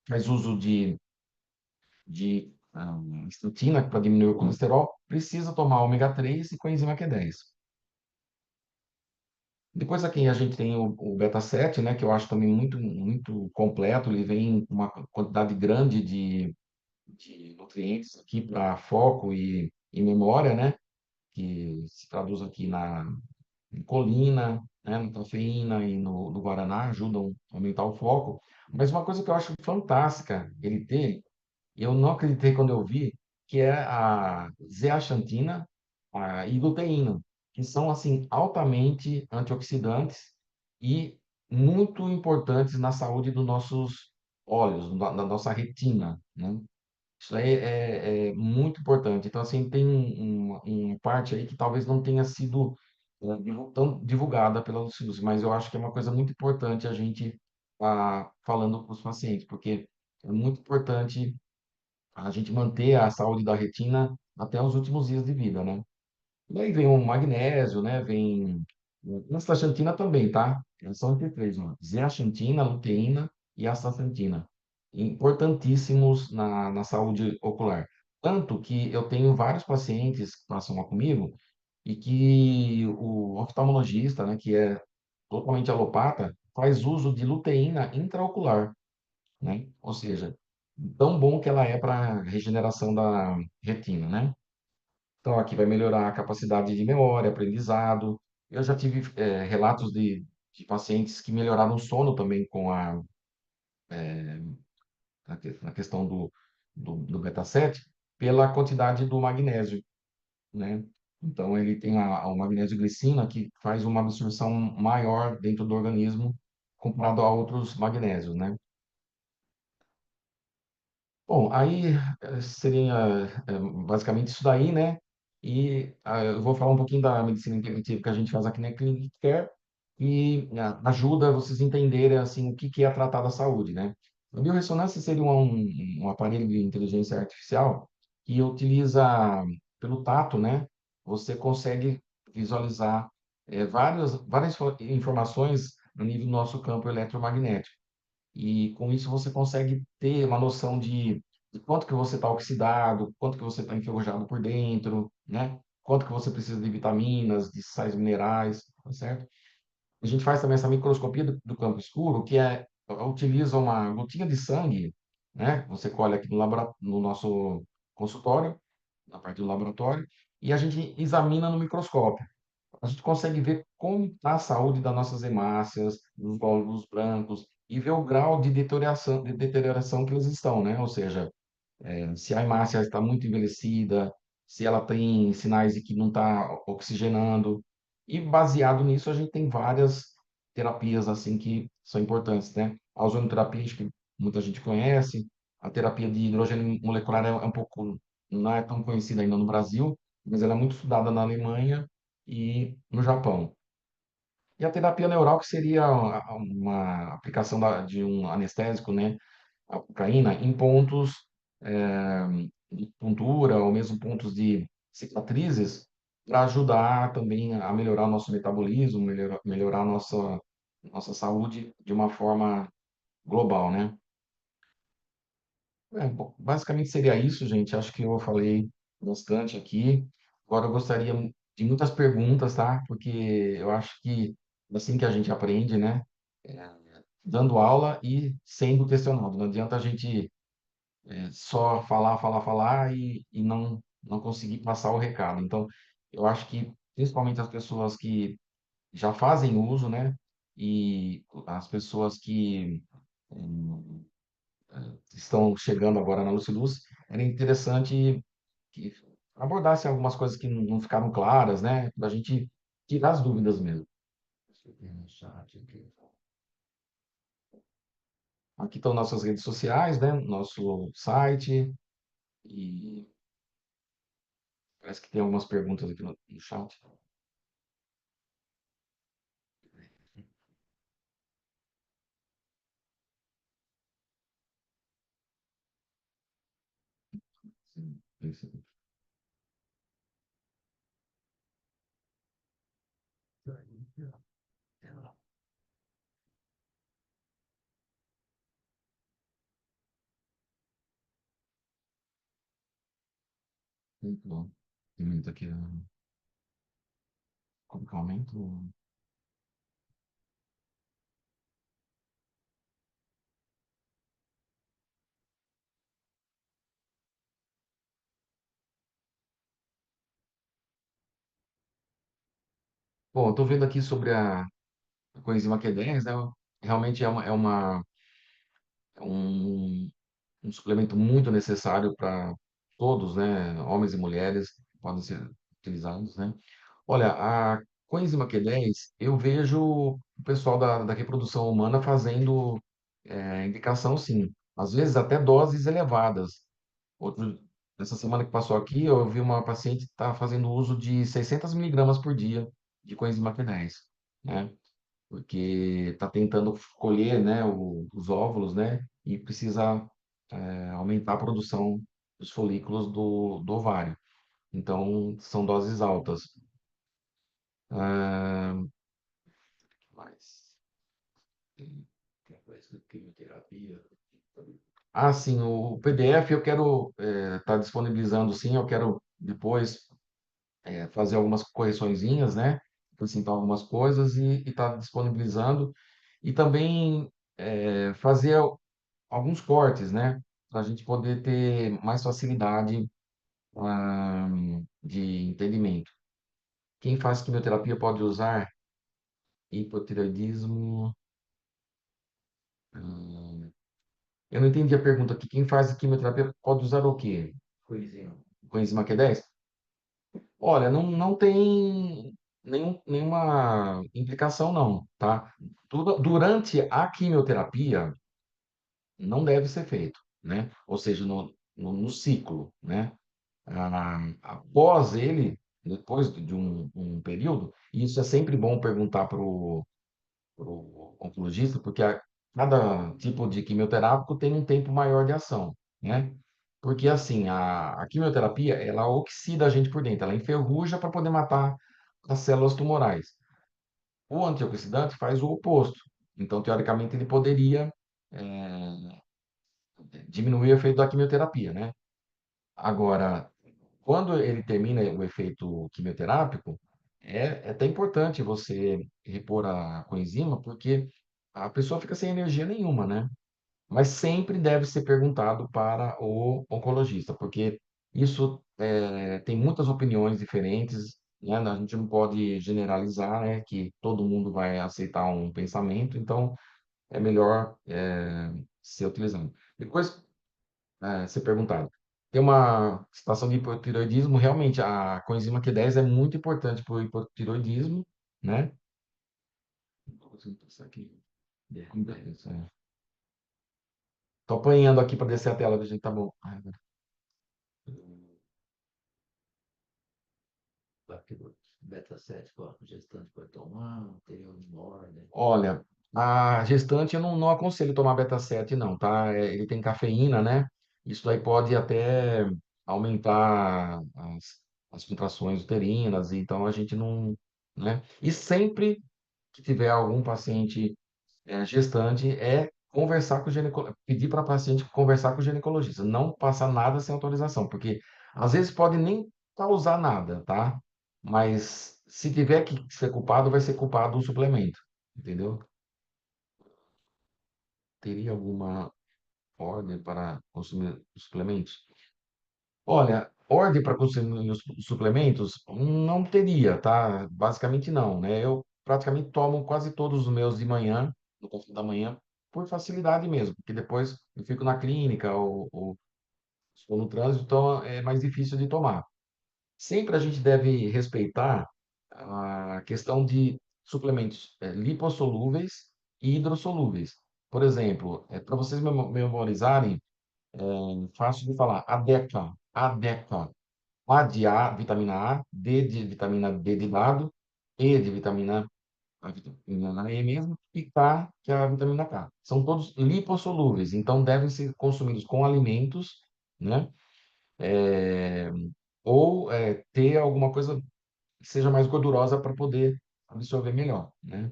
Speaker 1: faz uso de estatina para diminuir o colesterol, precisa tomar ômega 3 e coenzima Q10. Depois aqui a gente tem o beta 7, né, que eu acho também muito, muito completo, ele vem com uma quantidade grande de nutrientes aqui para foco e memória, né? Que se traduz aqui em colina, né? Na cafeína e no guaraná, ajudam a aumentar o foco. Mas uma coisa que eu acho fantástica ele ter, e eu não acreditei quando eu vi, que é a zeaxantina e luteína, que são assim altamente antioxidantes e muito importantes na saúde dos nossos olhos, da nossa retina, né? Isso aí é muito importante. Então, assim, tem uma parte aí que talvez não tenha sido tão divulgada pela SUS, mas eu acho que é uma coisa muito importante a gente estar falando para os pacientes, porque é muito importante a gente manter a saúde da retina até os últimos dias de vida, né? E aí vem o magnésio, né? Vem astaxantina também, tá? São entre três, ó. Zeaxantina, luteína e astaxantina. Importantíssimos na saúde ocular. Tanto que eu tenho vários pacientes que passam lá comigo e que o oftalmologista, né, que é totalmente alopata, faz uso de luteína intraocular, né? Ou seja, tão bom que ela é para regeneração da retina, né? Então, aqui vai melhorar a capacidade de memória, aprendizado. Eu já tive relatos de pacientes que melhoraram o sono também com na questão do beta-7, pela quantidade do magnésio, né? Então, ele tem o magnésio glicina, que faz uma absorção maior dentro do organismo comparado a outros magnésios, né? Bom, aí seria basicamente isso daí, né? E eu vou falar um pouquinho da medicina integrativa que a gente faz aqui na Clinic Care e ajuda vocês a entenderem assim o que que é tratar da saúde, né? A biorressonância seria um aparelho de inteligência artificial que utiliza pelo tato, né? Você consegue visualizar várias informações no nível do nosso campo eletromagnético. E com isso você consegue ter uma noção de quanto que você está oxidado, quanto que você está enferrujado por dentro, né? Quanto que você precisa de vitaminas, de sais minerais, tá certo? A gente faz também essa microscopia do campo escuro, que utiliza uma gotinha de sangue, né? Você colhe aqui no nosso consultório, na parte do laboratório, e a gente examina no microscópio. A gente consegue ver como está a saúde das nossas hemácias, dos glóbulos brancos, e ver o grau de deterioração que eles estão, né? Ou seja, se a hemácia está muito envelhecida, se ela tem sinais de que não está oxigenando. E baseado nisso, a gente tem várias terapias assim que são importantes, né? A ozonioterapia, acho que muita gente conhece. A terapia de hidrogênio molecular é um pouco, não é tão conhecida ainda no Brasil, mas ela é muito estudada na Alemanha e no Japão. E a terapia neural, que seria uma aplicação de um anestésico, né? A cocaína em pontos de tontura ou mesmo pontos de cicatrizes para ajudar também a melhorar o nosso metabolismo, melhorar a nossa saúde de uma forma global, né? Bom, basicamente seria isso, gente. Acho que eu falei bastante aqui. Agora eu gostaria de muitas perguntas, tá? Porque eu acho que é assim que a gente aprende, né? É, dando aula e sendo questionado. Não adianta a gente só falar, falar, falar e não conseguir passar o recado. Então, eu acho que principalmente as pessoas que já fazem uso, né? E as pessoas que estão chegando agora na Luciluz, era interessante que abordasse algumas coisas que não ficaram claras, né? Para a gente tirar as dúvidas mesmo. Deixa eu ver no chat aqui. Aqui estão nossas redes sociais, né? Nosso site e parece que tem algumas perguntas aqui no chat. Sim, esse- Muito bom. Tem muito aqui. Como que eu aumento? Bom, eu estou vendo aqui sobre a coenzima Q10, né? Realmente é um suplemento muito necessário para todos, né? Homens e mulheres podem ser utilizados, né? Olha, a coenzima Q10, eu vejo o pessoal da reprodução humana fazendo indicação, sim. Às vezes até doses elevadas. Outro, essa semana que passou aqui, eu vi uma paciente que está fazendo uso de 600 miligramas por dia de coenzima Q10, né? Porque está tentando colher, né, os óvulos, né? E precisa aumentar a produção dos folículos do ovário. Então, são doses altas. Ah, mas tem coisa de quimioterapia. Ah, sim, o PDF eu quero estar disponibilizando, sim. Eu quero depois fazer algumas correçõezinhas, né? Acrescentar algumas coisas e estar disponibilizando. E também fazer alguns cortes, né? Para a gente poder ter mais facilidade ah, de entendimento. Quem faz quimioterapia pode usar hipotireoidismo. ah, eu não entendi a pergunta aqui. Quem faz quimioterapia pode usar o quê?
Speaker 3: Coisinha.
Speaker 1: Coenzima Q10? Olha, não tem nenhuma implicação, não, tá? Durante a quimioterapia, não deve ser feito, né? Ou seja, no ciclo, né? Após ele, depois de um período, e isso é sempre bom perguntar para o oncologista, porque cada tipo de quimioterápico tem um tempo maior de ação, né? Porque assim, a quimioterapia, ela oxida a gente por dentro, ela enferruja para poder matar as células tumorais. O antioxidante faz o oposto. Então, teoricamente, ele poderia diminuir o efeito da quimioterapia, né? Agora, quando ele termina o efeito quimioterápico, é até importante você repor a coenzima, porque a pessoa fica sem energia nenhuma, né? Mas sempre deve ser perguntado para o oncologista, porque isso tem muitas opiniões diferentes, né? A gente não pode generalizar, né? Que todo mundo vai aceitar um pensamento, então é melhor ser utilizado. Depois, ser perguntado. Tem uma situação de hipotireoidismo, realmente a coenzima Q10 é muito importante para o hipotireoidismo, né? Não consigo passar aqui. Tô apanhando aqui para descer a tela, gente, tá bom.
Speaker 3: Beta 7, ó, o gestante pode tomar, anterior de ordem.
Speaker 1: Olha, a gestante eu não aconselho tomar beta-7 não, tá? Ele tem cafeína, né? Isso daí pode até aumentar as contrações uterinas, então a gente não, né? E sempre que tiver algum paciente gestante, conversar com o ginecologista, pedir para a paciente conversar com o ginecologista, não passar nada sem autorização, porque às vezes pode nem causar nada, tá? Mas se tiver que ser culpado, vai ser culpado o suplemento, entendeu? Teria alguma ordem para consumir os suplementos? Olha, ordem para consumir os suplementos não teria, tá? Basicamente não, né? Eu praticamente tomo quase todos os meus de manhã, no café da manhã, por facilidade mesmo, porque depois eu fico na clínica ou estou no trânsito, então é mais difícil de tomar. Sempre a gente deve respeitar a questão de suplementos lipossolúveis e hidrossolúveis. Por exemplo, para vocês memorizarem, fácil de falar, ADECA. A de vitamina A, D de vitamina D de dado, E de a vitamina E mesmo, e K, que é a vitamina K. São todos lipossolúveis, então devem ser consumidos com alimentos, né? É, ou ter alguma coisa que seja mais gordurosa para poder absorver melhor, né?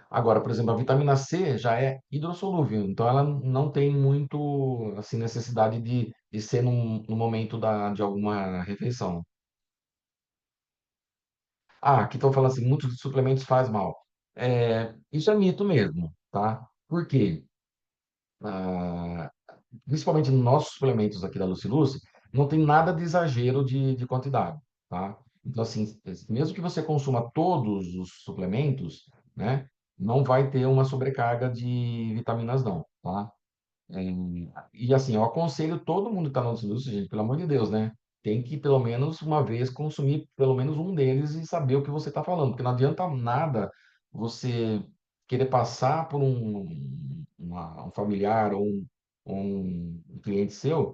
Speaker 1: Agora, por exemplo, a vitamina C já é hidrossolúvel, então ela não tem muito assim necessidade de ser no momento de alguma refeição. Ah, aqui estão falando assim, muitos suplementos faz mal. Isso é mito mesmo, tá? Por quê? Ah, principalmente nos nossos suplementos aqui da Lucilus, não tem nada de exagero de quantidade, tá? Então, assim, mesmo que você consuma todos os suplementos, né, não vai ter uma sobrecarga de vitaminas, não, tá? E assim, eu aconselho todo mundo que está no Nautilus, gente, pelo amor de Deus, né? Tem que pelo menos uma vez consumir pelo menos um deles e saber o que você está falando, porque não adianta nada você querer passar por um familiar ou um cliente seu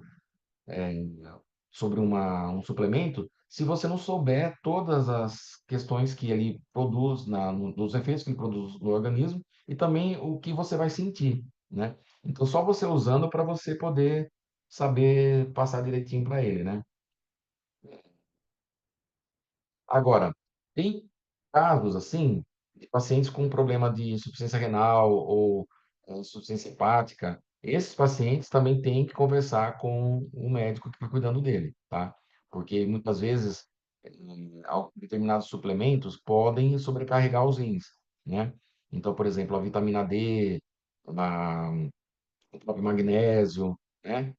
Speaker 1: sobre um suplemento, se você não souber todas as questões que ele produz, nos efeitos que ele produz no organismo e também o que você vai sentir, né? Então, só você usando para você poder saber passar direitinho para ele, né? Agora, tem casos assim de pacientes com problema de insuficiência renal ou insuficiência hepática. Esses pacientes também têm que conversar com o médico que está cuidando dele, tá? Porque muitas vezes determinados suplementos podem sobrecarregar os rins, né? Então, por exemplo, a vitamina D, o próprio magnésio, né?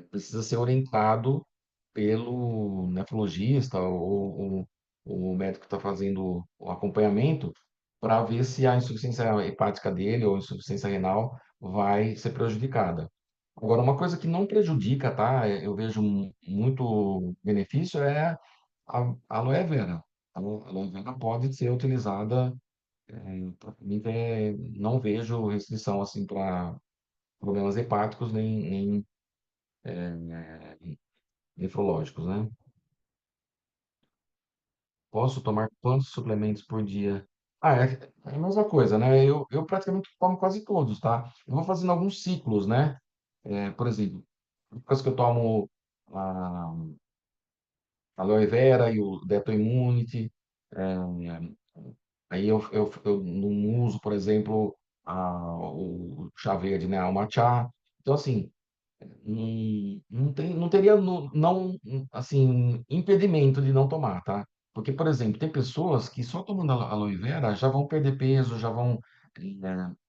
Speaker 1: Precisa ser orientado pelo nefrologista ou o médico que está fazendo o acompanhamento para ver se a insuficiência hepática dele ou insuficiência renal vai ser prejudicada. Agora, uma coisa que não prejudica, tá? Eu vejo muito benefício é a aloe vera. A aloe vera pode ser utilizada, pra mim, não vejo restrição assim para problemas hepáticos nem nefrológicos, né? Posso tomar quantos suplementos por dia? É a mesma coisa, né? Eu praticamente tomo quase todos, tá? Eu vou fazendo alguns ciclos, né? Por exemplo, depois que eu tomo a aloe vera e o Deto Immunity, é, aí eu não uso, por exemplo, o chá verde, né? O matcha. Então, assim, não teria assim, impedimento de não tomar, tá? Porque, por exemplo, tem pessoas que só tomando aloe vera já vão perder peso, já vão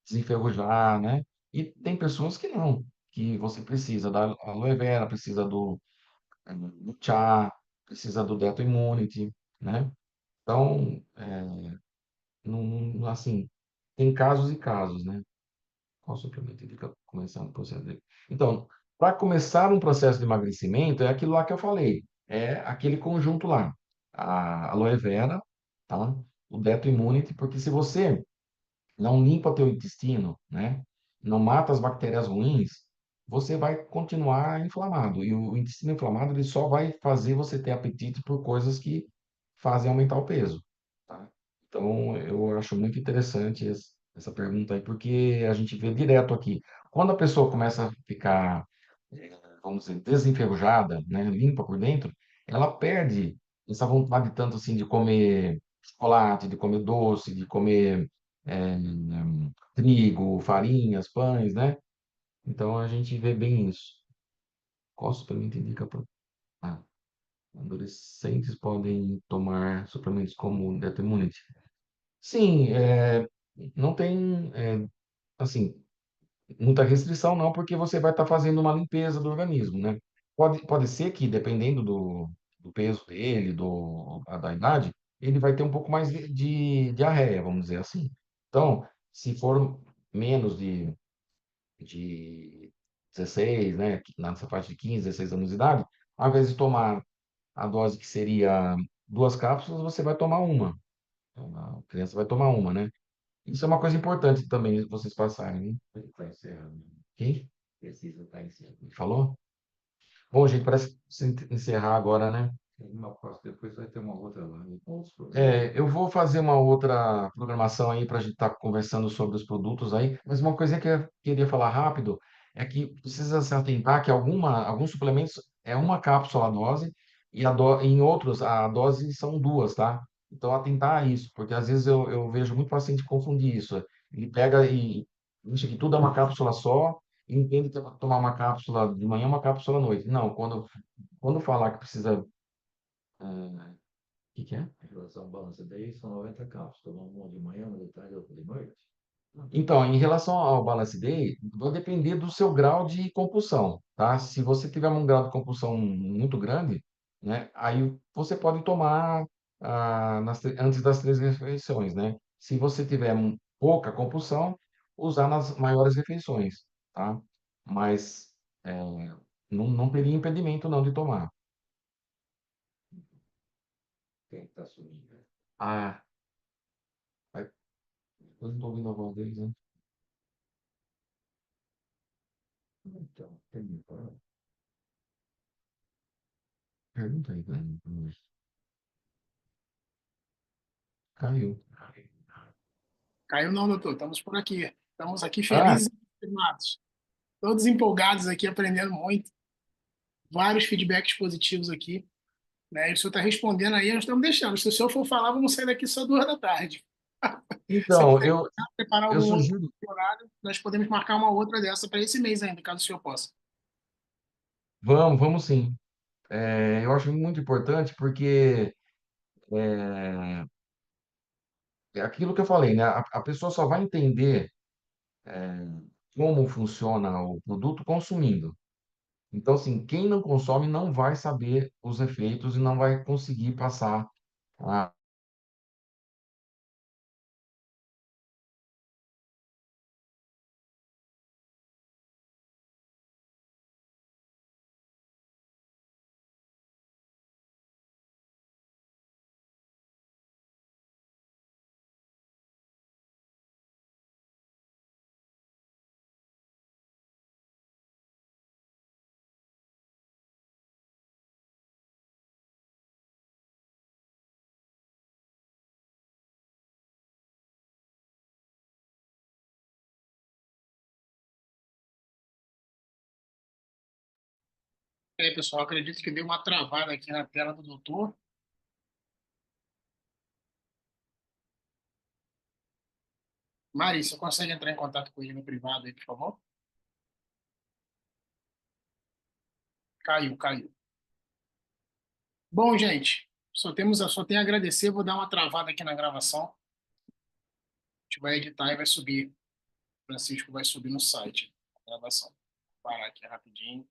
Speaker 1: desenferrujar, né? E tem pessoas que não, que você precisa da aloe vera, precisa do chá, precisa do Deto Immunity, né? Então, assim, tem casos e casos, né? Qual suplemento indica começar um processo de... Então, para começar um processo de emagrecimento, é aquilo lá que eu falei. É aquele conjunto lá. A aloe vera, tá? O Deto Immunity, porque se você não limpa teu intestino, né? Não mata as bactérias ruins, você vai continuar inflamado. E o intestino inflamado, ele só vai fazer você ter apetite por coisas que fazem aumentar o peso, tá? Então, eu acho muito interessante essa pergunta aí, porque a gente vê direto aqui. Quando a pessoa começa a ficar, vamos dizer, desenferrujada, né? Limpa por dentro, ela perde essa vontade tanto assim de comer chocolate, de comer doce, de comer trigo, farinhas, pães, né? Então a gente vê bem isso. Qual suplemento indica para... Ah, adolescentes podem tomar suplementos como Determunity? Sim, não tem, assim, muita restrição não, porque você vai estar fazendo uma limpeza do organismo, né? Pode ser que, dependendo do peso dele, da idade, ele vai ter um pouco mais de diarreia, vamos dizer assim. Então, se for menos de 16, né, nessa faixa de 15, 16 anos de idade, ao invés de tomar a dose que seria 2 cápsulas, você vai tomar uma. Então, a criança vai tomar uma, né? Isso é uma coisa importante também vocês passarem, né?
Speaker 3: Ele está encerrando.
Speaker 1: Quem
Speaker 3: Precisa estar encerrando.
Speaker 1: falou? Bom, gente, parece que precisa encerrar agora, né?
Speaker 3: Tem uma próxima, depois vai ter uma outra lá. Com outros problemas.
Speaker 1: Eu vou fazer uma outra programação aí para a gente estar conversando sobre os produtos aí, mas uma coisa que eu queria falar rápido é que precisa se atentar que alguns suplementos é uma cápsula a dose e em outros a dose são duas, tá? Então atentar a isso, porque às vezes eu vejo muito paciente confundir isso. Ele pega e acha que tudo é uma cápsula só e entende que é pra tomar uma cápsula de manhã, uma cápsula à noite. Não, quando falar que precisa, o que que é?
Speaker 3: Em relação ao balanço daí, são 90 cápsulas. Tomar uma de manhã, uma de tarde, outra de noite.
Speaker 1: Então, em relação ao Balance Day, vai depender do seu grau de compulsão, tá? Se você tiver um grau de compulsão muito grande, né, aí você pode tomar antes das 3 refeições, né? Se você tiver pouca compulsão, usar nas maiores refeições, tá? Mas não teria impedimento não de tomar.
Speaker 3: Quem está sumindo?
Speaker 1: Ah, vai- eu não estou ouvindo a voz deles, né?
Speaker 3: Então, tem para
Speaker 1: Pergunta aí, né? Caiu.
Speaker 2: Caiu não, doutor. Estamos por aqui. Estamos aqui
Speaker 1: Ah,
Speaker 2: felizes e animados. Todos empolgados aqui, aprendendo muito. Vários feedbacks positivos aqui. Né? E o senhor está respondendo aí, nós estamos deixando. Se o senhor for falar, vamos sair daqui só 2 da tarde. Se
Speaker 1: então,
Speaker 2: puder preparar
Speaker 1: eu
Speaker 2: algum outro
Speaker 1: sugiro.
Speaker 2: horário, nós podemos marcar uma outra dessa para esse mês ainda, caso o senhor possa.
Speaker 1: Vamos sim. Eu acho muito importante porque é aquilo que eu falei, né? A pessoa só vai entender como funciona o produto consumindo. Então, assim, quem não consome não vai saber os efeitos e não vai conseguir passar a
Speaker 2: E aí, pessoal, acredito que deu uma travada aqui na tela do doutor. Mari, você consegue entrar em contato com ele no privado aí, por favor? Caiu, caiu. Bom, gente, só tem a agradecer. Vou dar uma travada aqui na gravação. A gente vai editar e vai subir. O Francisco vai subir no site a gravação. Vou parar aqui rapidinho.